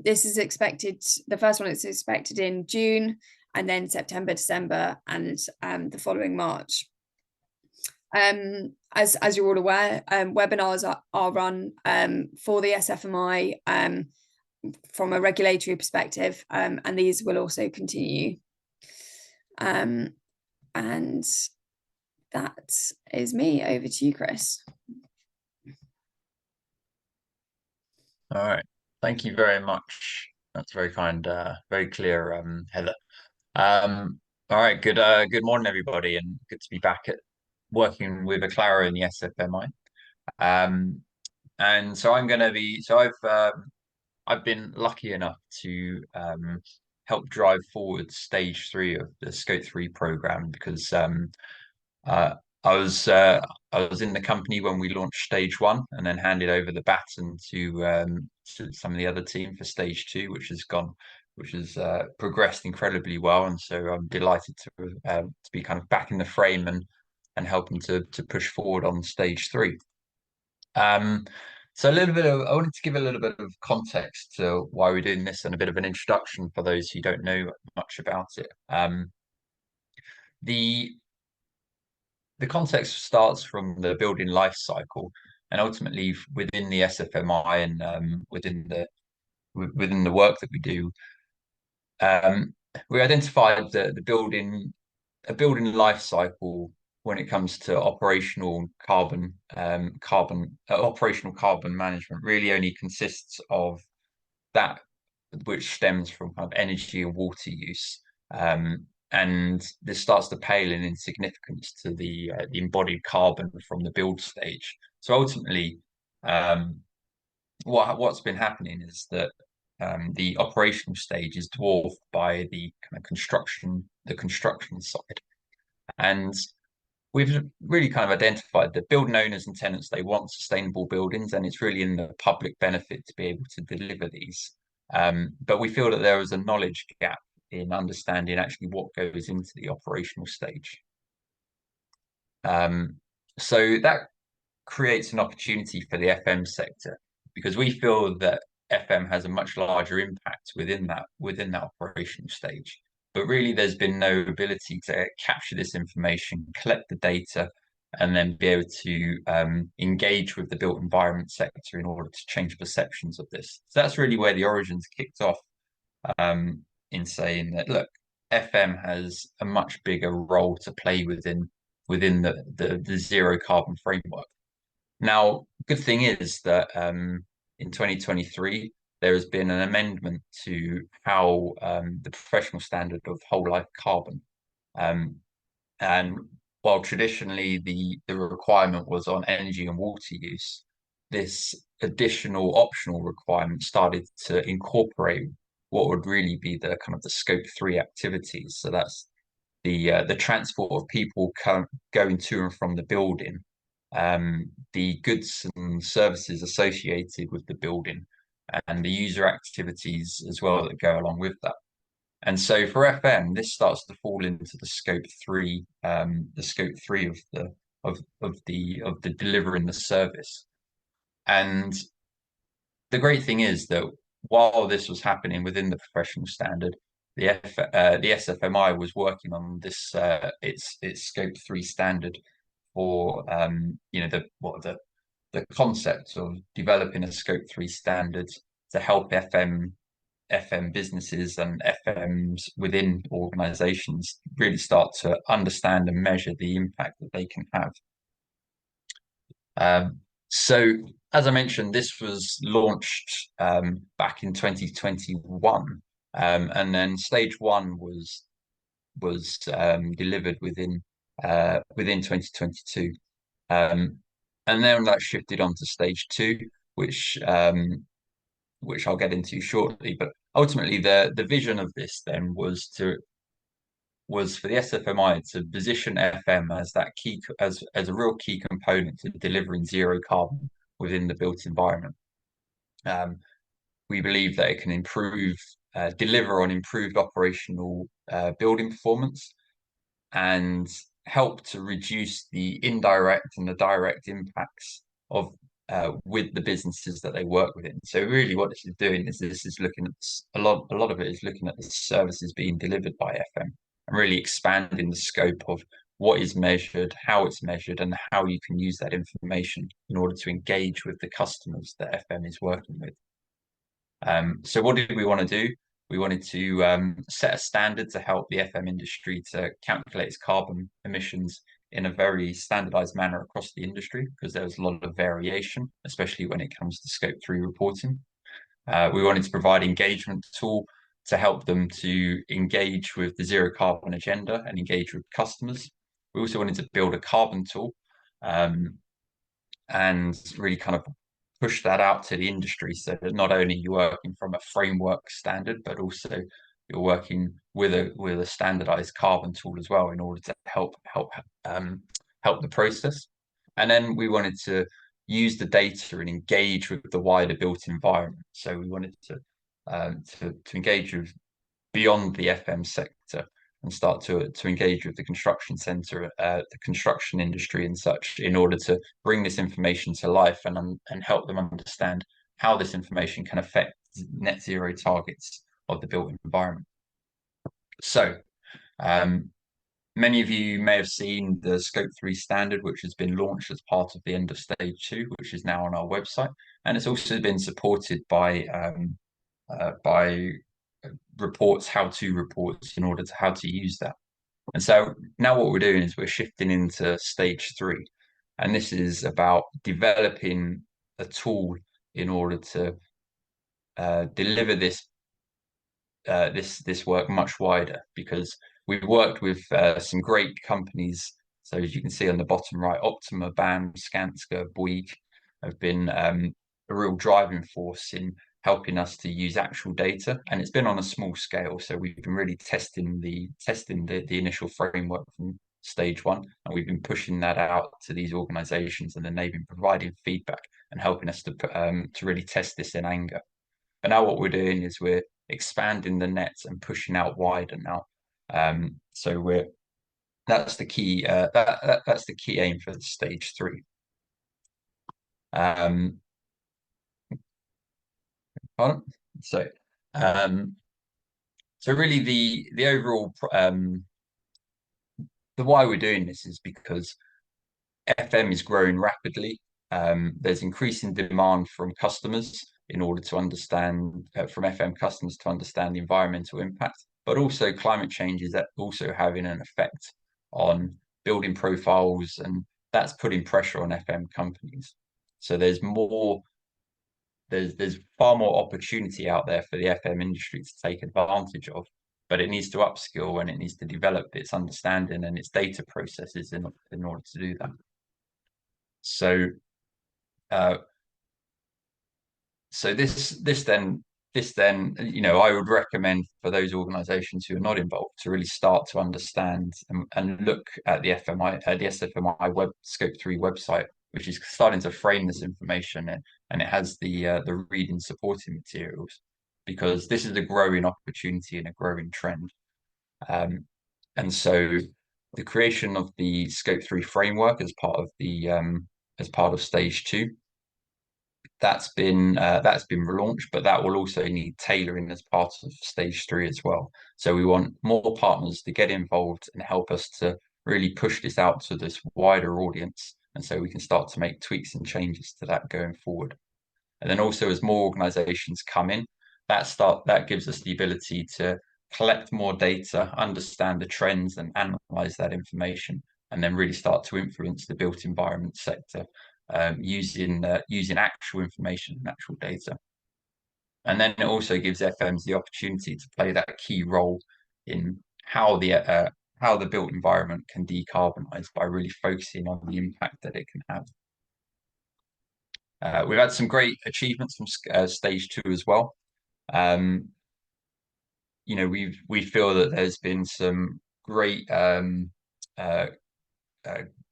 This is expected, the first one is expected in June, and then September, December, and the following March. As you're all aware, webinars are run for the SFMI from a regulatory perspective, and these will also continue. And that is me. Over to you, Chris. All right. Thank you very much. That's very kind, very clear, Heather. All right. Good morning, everybody, and good to be back at working with Aclara in the SFMI. And so I'm going to be. So I've been lucky enough to help drive forward stage 3 of the Scope 3 program, because I was in the company when we launched stage 1, and then handed over the baton to some of the other team for stage 2, which has progressed incredibly well. And so I'm delighted to be kind of back in the frame and helping to push forward on stage 3. So I wanted to give a little bit of context to why we're doing this, and a bit of an introduction for those who don't know much about it. The context starts from the building life cycle, and ultimately within the SFMI and within the work that we do, we identified a building life cycle when it comes to operational carbon management really only consists of that which stems from kind of energy and water use. And this starts to pale in significance to the embodied carbon from the build stage. So ultimately, what's been happening is that the operational stage is dwarfed by the kind of construction side, and we've really kind of identified that building owners and tenants, they want sustainable buildings, and it's really in the public benefit to be able to deliver these. But we feel that there is a knowledge gap in understanding actually what goes into the operational stage. So that creates an opportunity for the FM sector, because we feel that FM has a much larger impact within that operational stage. But really, there's been no ability to capture this information, collect the data, and then be able to engage with the built environment sector in order to change perceptions of this. So that's really where the origins kicked off, in saying that, look, FM has a much bigger role to play within the zero carbon framework. Now, good thing is that in 2023, there has been an amendment to how the professional standard of whole life carbon. And while traditionally the requirement was on energy and water use, this additional optional requirement started to incorporate what would really be the kind of the Scope 3 activities. So that's the transport of people going to and from the building, the goods and services associated with the building, and the user activities as well that go along with that. And so for FM, this starts to fall into the Scope 3, of the delivering the service. And the great thing is that while this was happening within the professional standard, the SFMI was working on this its Scope 3 standard for the concept of developing a Scope 3 standard to help FM businesses and FMs within organizations really start to understand and measure the impact that they can have. So, as I mentioned, this was launched back in 2021, and then stage 1 was delivered within 2022, and then that shifted on to stage 2, which I'll get into shortly. But ultimately, the vision of this then was for the SFMI to position FM as that key, as a real key component to delivering zero carbon within the built environment. We believe that it can improve deliver on improved operational building performance and help to reduce the indirect and the direct impacts of with the businesses that they work within. So really what this is doing is this is looking at a lot of it is looking at the services being delivered by FM and really expanding the scope of what is measured, how it's measured, and how you can use that information in order to engage with the customers that FM is working with. So what did we want to do? We wanted to set a standard to help the FM industry to calculate its carbon emissions in a very standardized manner across the industry, because there was a lot of variation, especially when it comes to Scope 3 reporting. We wanted to provide engagement tool to help them to engage with the zero carbon agenda and engage with customers. We also wanted to build a carbon tool and really kind of push that out to the industry, so that not only you're working from a framework standard, but also you're working with a standardized carbon tool as well in order to help the process. And then we wanted to use the data and engage with the wider built environment. So we wanted to engage with beyond the FM sector and start to engage with the construction center, the construction industry and such, in order to bring this information to life and help them understand how this information can affect net zero targets of the built environment. So many of you may have seen the Scope 3 standard, which has been launched as part of the end of stage 2, which is now on our website, and it's also been supported by reports, how-to reports, in order to how to use that. And so now what we're doing is we're shifting into stage 3, and this is about developing a tool in order to deliver this work much wider, because we've worked with some great companies. So as you can see on the bottom right, Optima, BAM, Skanska, Bouygues have been a real driving force in helping us to use actual data, and it's been on a small scale. So we've been really testing the initial framework from stage 1, and we've been pushing that out to these organizations, and then they've been providing feedback and helping us to really test this in anger. But now what we're doing is we're expanding the net and pushing out wider now. So that's the key that's the key aim for stage 3. So really the overall the why we're doing this is because FM is growing rapidly. There's increasing demand from customers in order to understand from FM customers to understand the environmental impact, but also climate change is also having an effect on building profiles, and that's putting pressure on FM companies. So there's far more opportunity out there for the FM industry to take advantage of, but it needs to upskill and it needs to develop its understanding and its data processes in order to do that. So this then, I would recommend for those organizations who are not involved to really start to understand and look at the SFMI web Scope 3 website, which is starting to frame this information, and it has the reading supporting materials, because this is a growing opportunity and a growing trend. And so the creation of the Scope 3 framework as part of stage 2, that's been relaunched, but that will also need tailoring as part of stage 3 as well. So we want more partners to get involved and help us to really push this out to this wider audience, and so we can start to make tweaks and changes to that going forward. And then also, as more organizations come in, that gives us the ability to collect more data, understand the trends, and analyze that information, and then really start to influence the built environment sector using actual information and actual data. And then it also gives FMs the opportunity to play that key role in how the built environment can decarbonize by really focusing on the impact that it can have. We've had some great achievements from stage 2 as well. We feel that there's been some great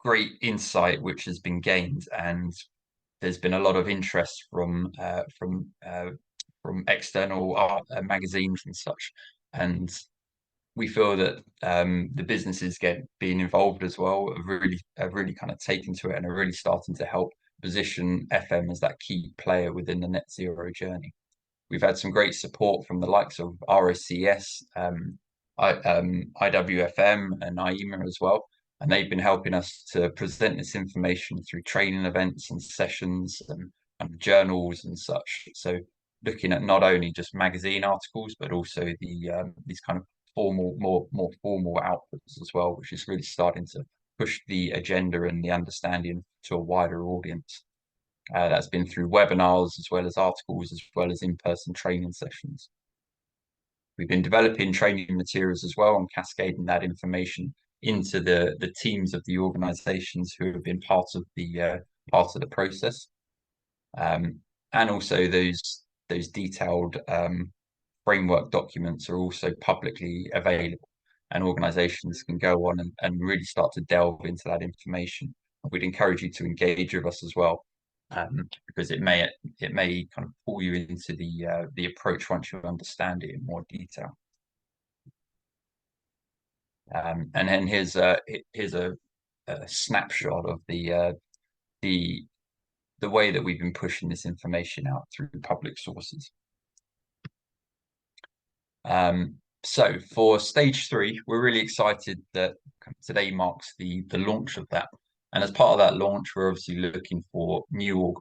great insight which has been gained, and there's been a lot of interest from external art magazines and such. And we feel that the businesses being involved as well have really kind of taken to it and are really starting to help position FM as that key player within the net zero journey. We've had some great support from the likes of ROCS, IWFM and IEMA as well. And they've been helping us to present this information through training events and sessions and journals and such. So looking at not only just magazine articles, but also these kind of more formal outputs as well, which is really starting to push the agenda and the understanding to a wider audience. That's been through webinars, as well as articles, as well as in-person training sessions. We've been developing training materials as well and cascading that information into the teams of the organizations who have been part of the process. And also those detailed framework documents are also publicly available, and organizations can go on and really start to delve into that information. We'd encourage you to engage with us as well, because it may kind of pull you into the approach once you understand it in more detail. And then here's a snapshot of the way that we've been pushing this information out through public sources. So for stage 3, we're really excited that today marks the launch of that. And as part of that launch, we're obviously looking for new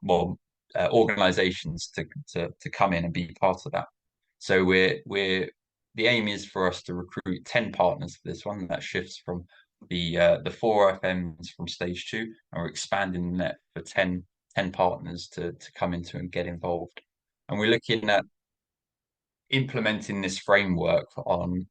organizations to come in and be part of that. So the aim is for us to recruit 10 partners for this one. That shifts from the 4 FMs from stage 2, and we're expanding the net for 10 partners to come into and get involved. And we're looking at implementing this framework on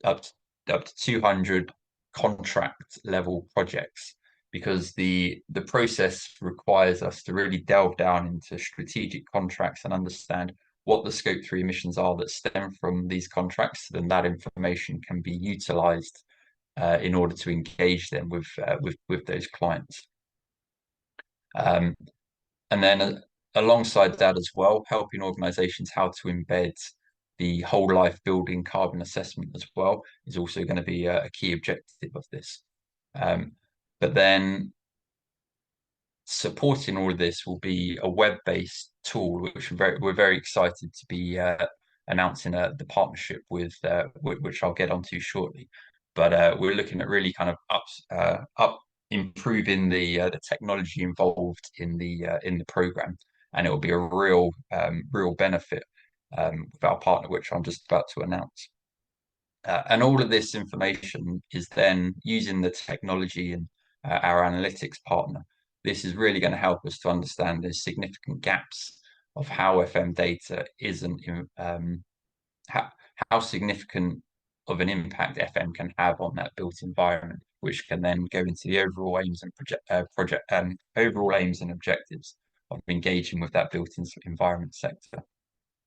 up to 200 contract level projects, because the process requires us to really delve down into strategic contracts and understand what the scope 3 emissions are that stem from these contracts. Then that information can be utilized in order to engage them with those clients. And then alongside that as well, helping organizations how to embed the whole life building carbon assessment as well is also going to be a key objective of this. But then supporting all of this will be a web-based tool, which we're very excited to be announcing the partnership with, which I'll get onto shortly. But we're looking at really kind of improving the technology involved in the program, and it will be a real benefit with our partner, which I'm just about to announce. And all of this information is then using the technology and our analytics partner. This is really going to help us to understand the significant gaps of how FM data isn't, how significant of an impact FM can have on that built environment, which can then go into the overall aims and overall aims and objectives of engaging with that built environment sector.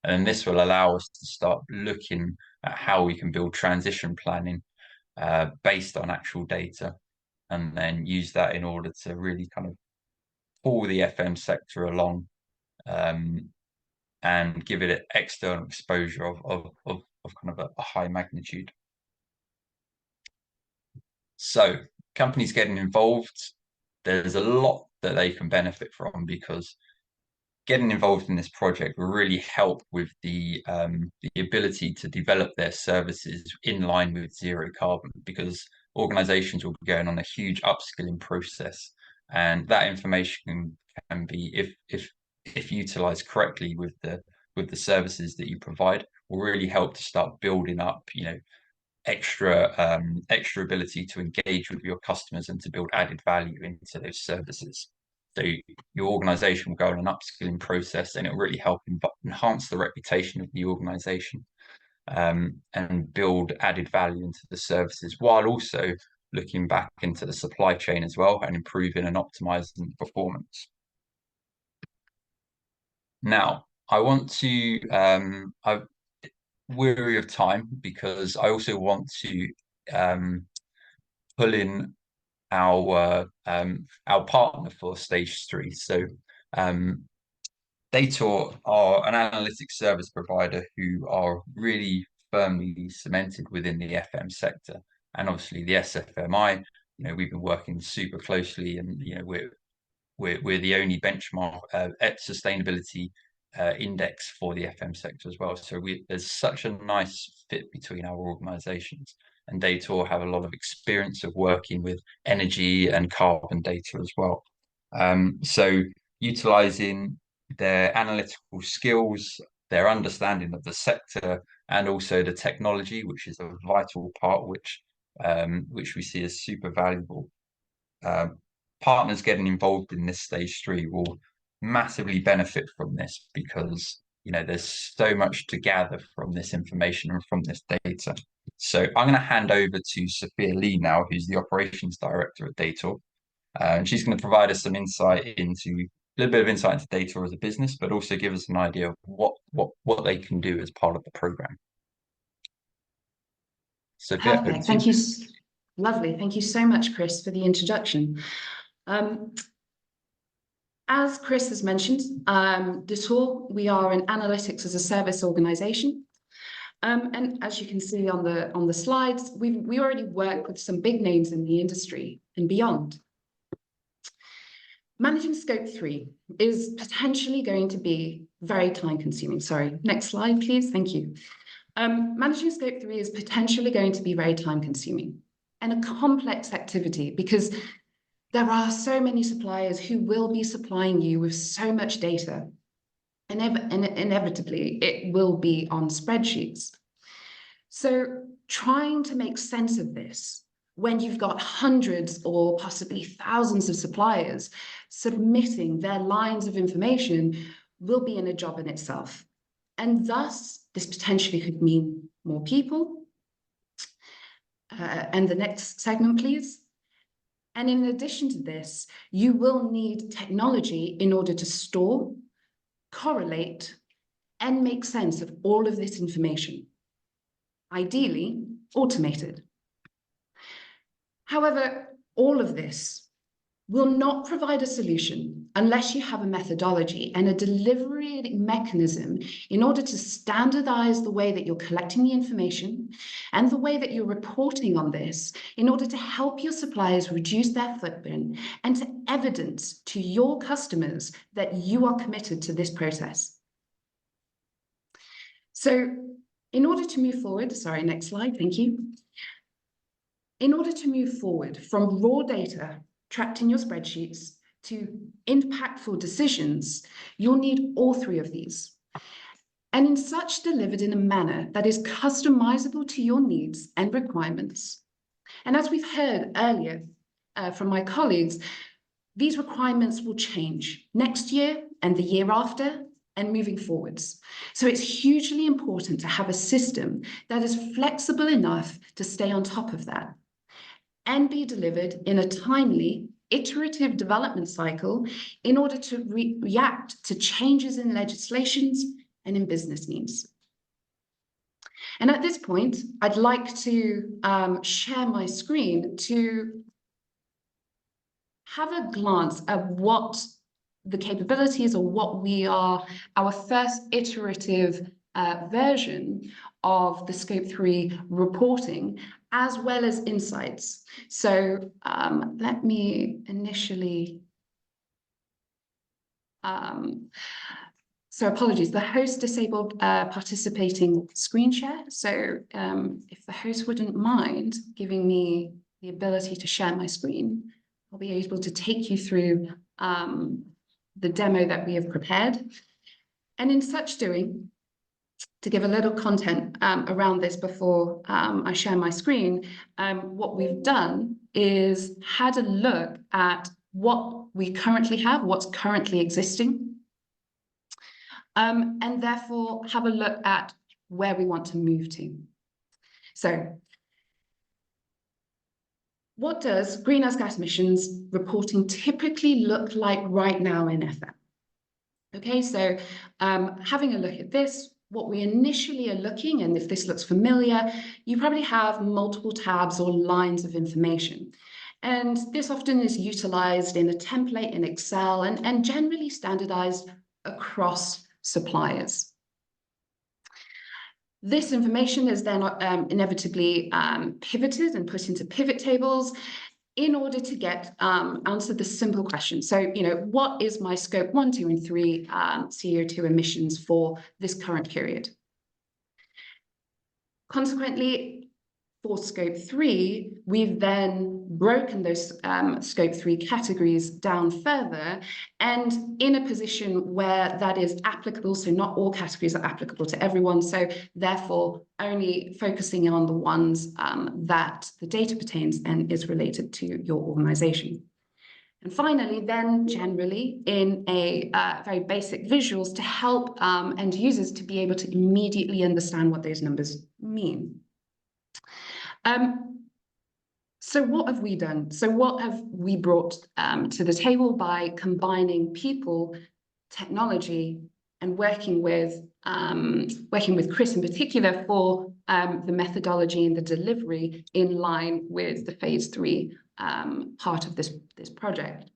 And this will allow us to start looking at how we can build transition planning based on actual data, and then use that in order to really kind of pull the FM sector along and give it an external exposure of kind of a high magnitude. So companies getting involved, there's a lot that they can benefit from, because getting involved in this project will really help with the ability to develop their services in line with zero carbon, because organizations will be going on a huge upskilling process, and that information can be, if utilized correctly with the services that you provide, will really help to start building up, extra ability to engage with your customers and to build added value into those services. So your organization will go on an upskilling process, and it will really help enhance the reputation of the organization and build added value into the services, while also looking back into the supply chain as well and improving and optimizing performance. Now, I want to, I'm weary of time, because I also want to pull in our partner for stage 3. So Dator are an analytics service provider who are really firmly cemented within the FM sector, and obviously the SFMI. We've been working super closely, and we're the only benchmark sustainability index for the FM sector as well. So there's such a nice fit between our organizations, and Dator have a lot of experience of working with energy and carbon data as well. So utilizing their analytical skills, their understanding of the sector, and also the technology, which is a vital part, which we see as super valuable. Partners getting involved in this stage 3 will massively benefit from this, because there's so much to gather from this information and from this data. So I'm going to hand over to Sophia Lee now, who's the operations director at Dator, and she's going to provide us some insight into a little bit of insight into Dator as a business, but also give us an idea of what they can do as part of the program. Sophia, perfect. Thank you. Lovely. Thank you so much, Chris, for the introduction. As Chris has mentioned, Dator, we are an analytics as a service organization. And as you can see on the slides, we already work with some big names in the industry and beyond. Managing Scope 3 is potentially going to be very time consuming. Sorry, next slide, please. Thank you. Managing Scope 3 is potentially going to be very time consuming and a complex activity, because there are so many suppliers who will be supplying you with so much data, and inevitably it will be on spreadsheets. So trying to make sense of this when you've got hundreds or possibly thousands of suppliers submitting their lines of information will be in a job in itself. And thus, this potentially could mean more people. And the next segment, please. And in addition to this, you will need technology in order to store, correlate, and make sense of all of this information, ideally automated. However, all of this will not provide a solution unless you have a methodology and a delivery mechanism in order to standardize the way that you're collecting the information and the way that you're reporting on this, in order to help your suppliers reduce their footprint and to evidence to your customers that you are committed to this process. So in order to move forward, sorry, next slide, thank you. In order to move forward from raw data tracked in your spreadsheets to impactful decisions, you'll need all three of these. And in such delivered in a manner that is customizable to your needs and requirements. And as we've heard earlier from my colleagues, these requirements will change next year and the year after and moving forwards. So it's hugely important to have a system that is flexible enough to stay on top of that and be delivered in a timely, iterative development cycle in order to react to changes in legislations and in business needs. And at this point, I'd like to share my screen to have a glance at what the capabilities or what we are, our first iterative version of the Scope 3 reporting, as well as insights. So let me initially, so apologies, the host disabled participating screen share. So if the host wouldn't mind giving me the ability to share my screen, I'll be able to take you through the demo that we have prepared. And in such doing, to give a little content around this before I share my screen, what we've done is had a look at what we currently have, what's currently existing, and therefore have a look at where we want to move to. So what does greenhouse gas emissions reporting typically look like right now in FM? Okay, so having a look at this, what we initially are looking, and if this looks familiar, you probably have multiple tabs or lines of information. And this often is utilized in a template in Excel and generally standardized across suppliers. This information is then inevitably pivoted and put into pivot tables in order to answer the simple question. So, what is my scope 1, 2, and 3 CO2 emissions for this current period? Consequently, for scope 3, we've then broken those scope 3 categories down further, and in a position where that is applicable, so not all categories are applicable to everyone, so therefore only focusing on the ones that the data pertains and is related to your organization. And finally, then generally in a very basic visuals to help end users to be able to immediately understand what those numbers mean. So what have we done? So what have we brought to the table by combining people, technology, and working with Chris in particular for the methodology and the delivery in line with the phase 3 part of this project.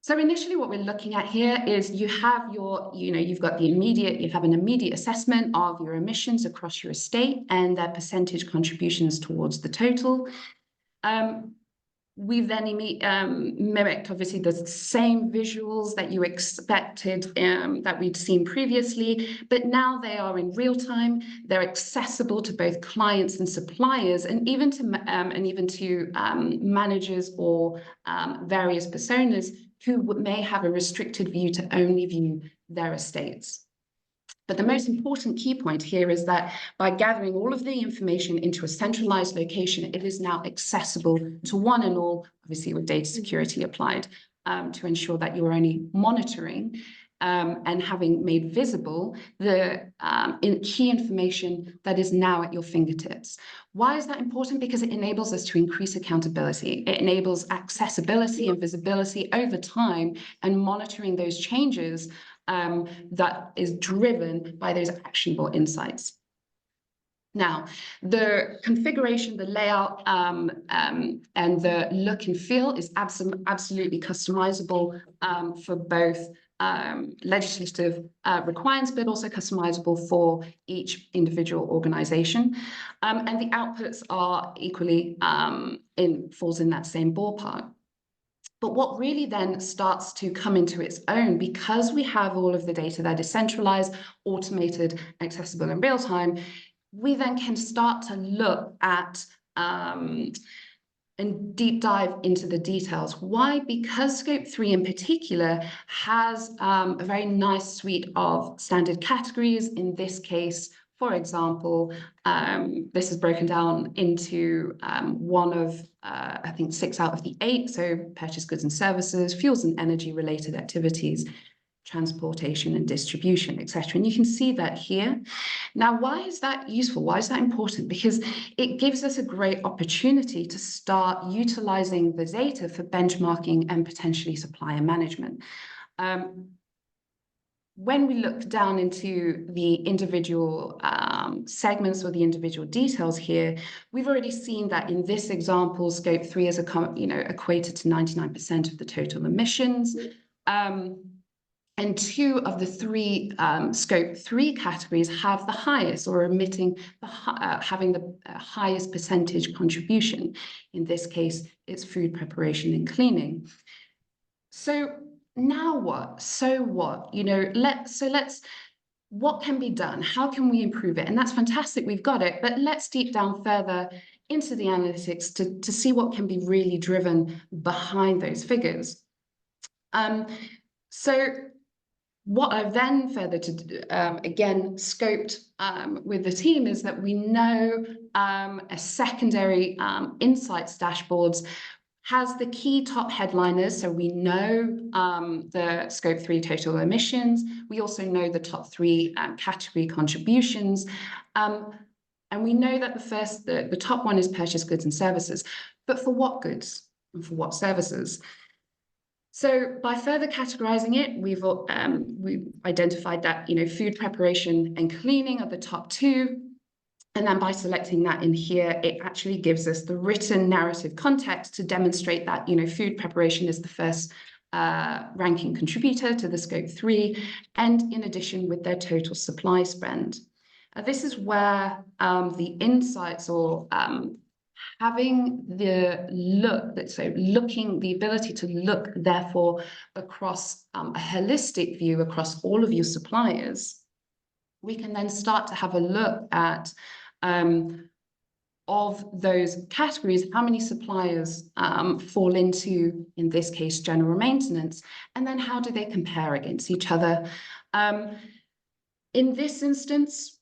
So initially what we're looking at here is you have you've got you have an immediate assessment of your emissions across your estate and their percentage contributions towards the total. We've then mimicked obviously the same visuals that you expected that we'd seen previously, but now they are in real time. They're accessible to both clients and suppliers, and even to managers or various personas who may have a restricted view to only view their estates. But the most important key point here is that by gathering all of the information into a centralized location, it is now accessible to one and all, obviously with data security applied, to ensure that you're only monitoring and having made visible the key information that is now at your fingertips. Why is that important? Because it enables us to increase accountability. It enables accessibility and visibility over time and monitoring those changes that is driven by those actionable insights. Now, the configuration, the layout, and the look and feel is absolutely customizable for both legislative requirements, but also customizable for each individual organization. And the outputs are equally falls in that same ballpark. But what really then starts to come into its own, because we have all of the data that is centralized, automated, accessible in real time, we then can start to look at and deep dive into the details. Why? Because Scope 3 in particular has a very nice suite of standard categories. In this case, for example, this is broken down into one of, I think, 6 out of the 8, so purchased goods and services, fuels and energy related activities, transportation and distribution, etc. And you can see that here. Now, why is that useful? Why is that important? Because it gives us a great opportunity to start utilizing the data for benchmarking and potentially supplier management. When we look down into the individual segments or the individual details here, we've already seen that in this example, Scope 3 is equated to 99% of the total emissions. And 2 of the 3 Scope 3 categories have the highest, or having the highest percentage contribution. In this case, it's food preparation and cleaning. So now what? So what? What can be done? How can we improve it? And that's fantastic, we've got it, but let's deep down further into the analytics to see what can be really driven behind those figures. So what I've then further again scoped with the team is that we know a secondary insights dashboards has the key top headliners. So we know the Scope 3 total emissions. We also know the top 3 category contributions. And we know that the top one is purchased goods and services. But for what goods and for what services? So by further categorizing it, we've identified that food preparation and cleaning are the top 2. And then by selecting that in here, it actually gives us the written narrative context to demonstrate that food preparation is the first ranking contributor to the scope 3, and in addition with their total supply spend. This is where the insights or having the the ability to look, therefore, across a holistic view across all of your suppliers, we can then start to have a look at of those categories, how many suppliers fall into, in this case, general maintenance, and then how do they compare against each other? In this instance,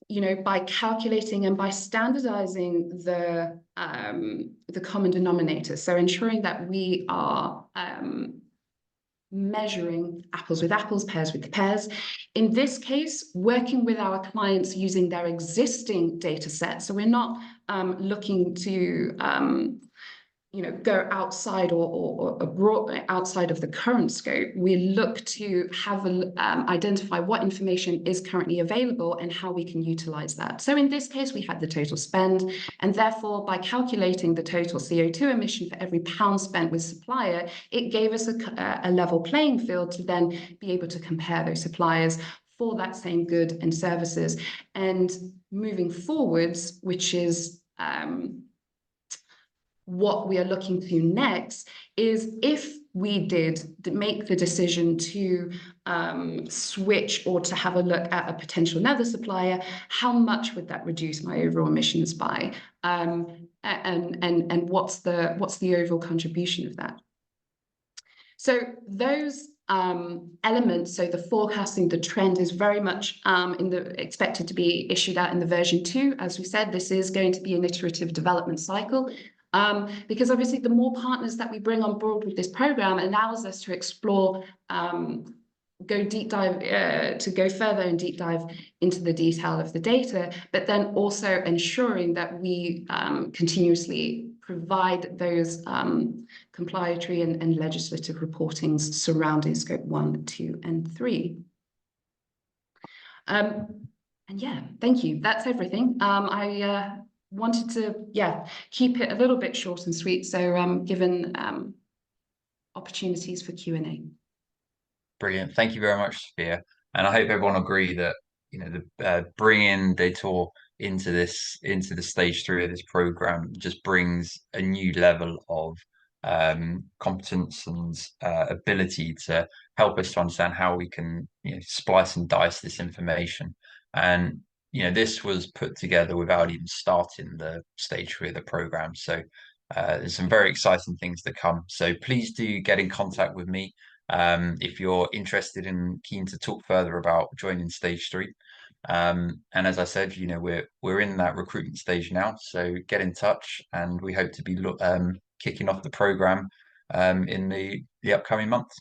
by calculating and by standardizing the common denominator, so ensuring that we are measuring apples with apples, pears with pears. In this case, working with our clients using their existing data set. So we're not looking to go outside or abroad, outside of the current scope. We look to have identify what information is currently available and how we can utilize that. So in this case, we had the total spend, and therefore by calculating the total CO2 emission for every pound spent with supplier, it gave us a level playing field to then be able to compare those suppliers for that same good and services. And moving forwards, which is what we are looking to next, is if we did make the decision to switch or to have a look at a potential another supplier, how much would that reduce my overall emissions by? And what's the overall contribution of that? So those elements, so the forecasting, the trend is very much expected to be issued out in the version 2. As we said, this is going to be an iterative development cycle. Because obviously the more partners that we bring on board with this program allows us to explore, go further and deep dive into the detail of the data, but then also ensuring that we continuously provide those compilatory and legislative reportings surrounding scope 1, 2, and 3. And yeah, thank you. That's everything. I wanted to keep it a little bit short and sweet, so given opportunities for Q&A. Brilliant, thank you very much, Sophia. And I hope everyone agree that bringing Detour into the stage 3 of this program just brings a new level of competence and ability to help us to understand how we can splice and dice this information. And this was put together without even starting the stage 3 of the program. So there's some very exciting things to come. So please do get in contact with me if you're interested and keen to talk further about joining stage 3. And as I said, we're in that recruitment stage now. So get in touch, and we hope to be kicking off the program in the upcoming months.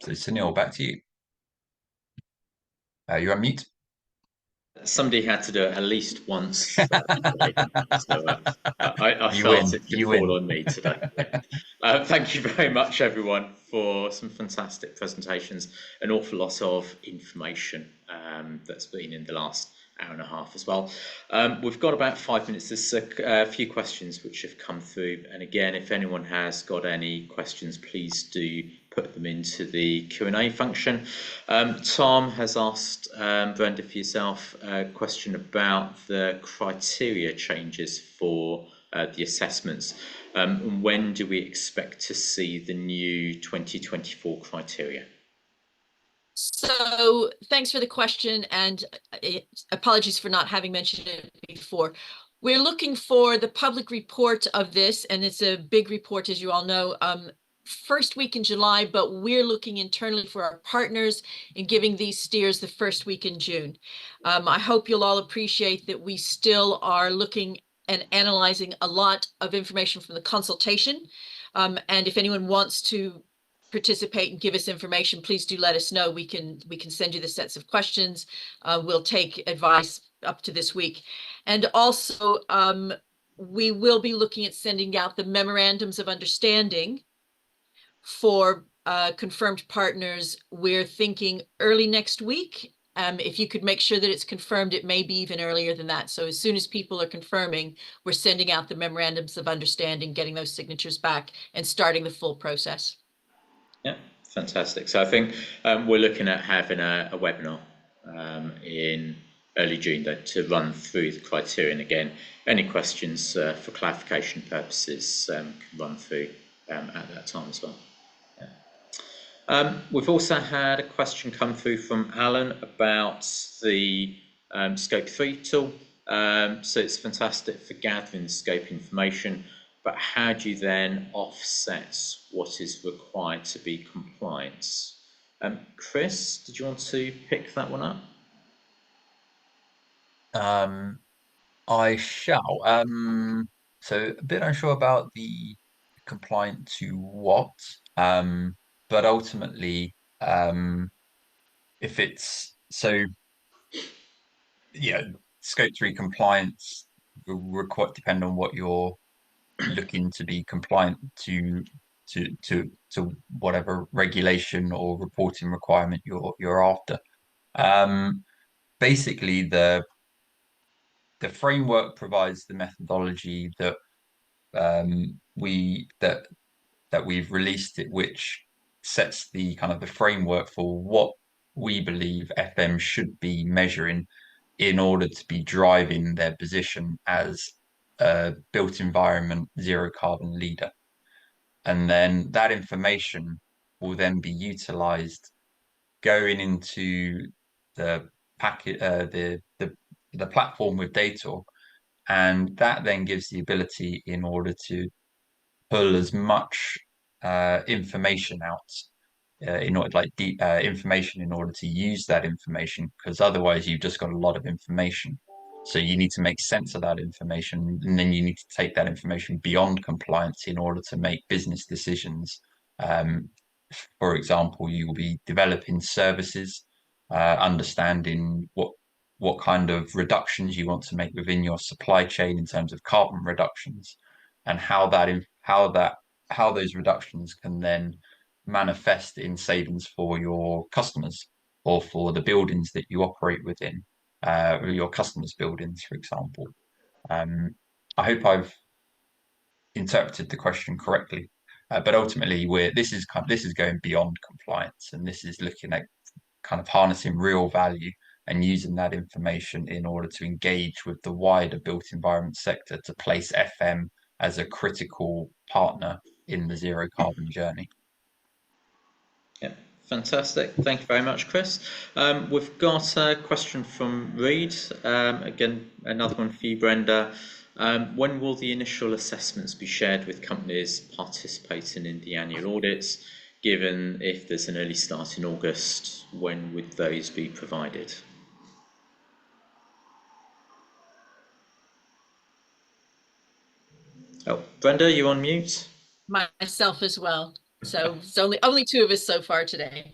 So Sunil, back to you. You're on mute. Somebody had to do it at least once. So I You felt win. it could fall on me today. Thank you very much, everyone, for some fantastic presentations. An awful lot of information that's been in the last hour and a half as well. We've got about 5 minutes. There's a few questions which have come through. And again, if anyone has got any questions, please do put them into the Q&A function. Tom has asked Brenda, for yourself, a question about the criteria changes for the assessments. When do we expect to see the new 2024 criteria? So thanks for the question, and apologies for not having mentioned it before. We're looking for the public report of this, and it's a big report, as you all know, first week in July, but we're looking internally for our partners in giving these steers the first week in June. I hope you'll all appreciate that we still are looking and analyzing a lot of information from the consultation. And if anyone wants to participate and give us information, please do let us know. We can send you the sets of questions. We'll take advice up to this week. And also, we will be looking at sending out the memorandums of understanding for confirmed partners. We're thinking early next week, If you could make sure that it's confirmed, it may be even earlier than that. So as soon as people are confirming, we're sending out the memorandums of understanding, getting those signatures back, and starting the full process. Yeah, fantastic. So I think we're looking at having a webinar in early June to run through the criteria. And again, any questions for clarification purposes can run through at that time as well. We've also had a question come through from Alan about the Scope 3 tool. So it's fantastic for gathering scope information, but how do you then offset what is required to be compliant? Chris, did you want to pick that one up? I shall. So a bit unsure about the compliant to what, but ultimately, if it's so, yeah, Scope 3 compliance will quite depend on what you're looking to be compliant to whatever regulation or reporting requirement you're after. Basically, the framework provides the methodology that we've released it, which sets the kind of the framework for what we believe FM should be measuring in order to be driving their position as a built environment zero carbon leader. And then that information will then be utilized going into the packet, the platform with data, and that then gives the ability in order to pull as much information out in order information in order to use that information, because otherwise you've just got a lot of information. So you need to make sense of that information, and then you need to take that information beyond compliance in order to make business decisions. For example, you will be developing services, understanding what kind of reductions you want to make within your supply chain in terms of carbon reductions, and how those reductions can then manifest in savings for your customers or for the buildings that you operate within, your customers' buildings, for example. I hope I've interpreted the question correctly, but ultimately, this is going beyond compliance, and this is looking at kind of harnessing real value and using that information in order to engage with the wider built environment sector to place FM as a critical partner in the zero carbon journey. Yeah, fantastic. Thank you very much, Chris. We've got a question from Reed. Again, another one for you, Brenda. When will the initial assessments be shared with companies participating in the annual audits? Given if there's an early start in August, when would those be provided? Oh, Brenda, you on mute? Myself as well. So it's only two of us so far today.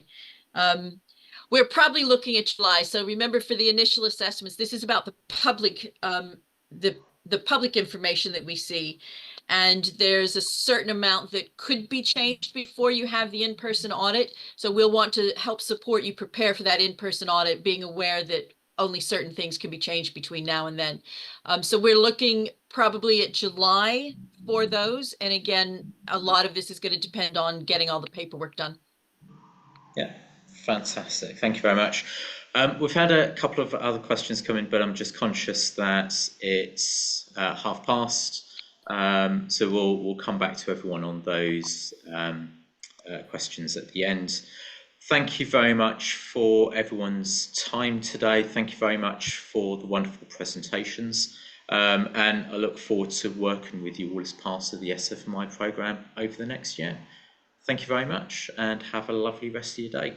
We're probably looking at July. So remember, for the initial assessments, this is about the public, the public information that we see. And there's a certain amount that could be changed before you have the in-person audit. So we'll want to help support you prepare for that in-person audit, being aware that only certain things can be changed between now and then. So we're looking probably at July for those. And again, a lot of this is going to depend on getting all the paperwork done. Yeah, fantastic. Thank you very much. We've had a couple of other questions come in, but I'm just conscious that it's past. So we'll come back to everyone on those questions at the end. Thank you very much for everyone's time today. Thank you very much for the wonderful presentations. And I look forward to working with you all as part of the SFMI programme over the next year. Thank you very much and have a lovely rest of your day.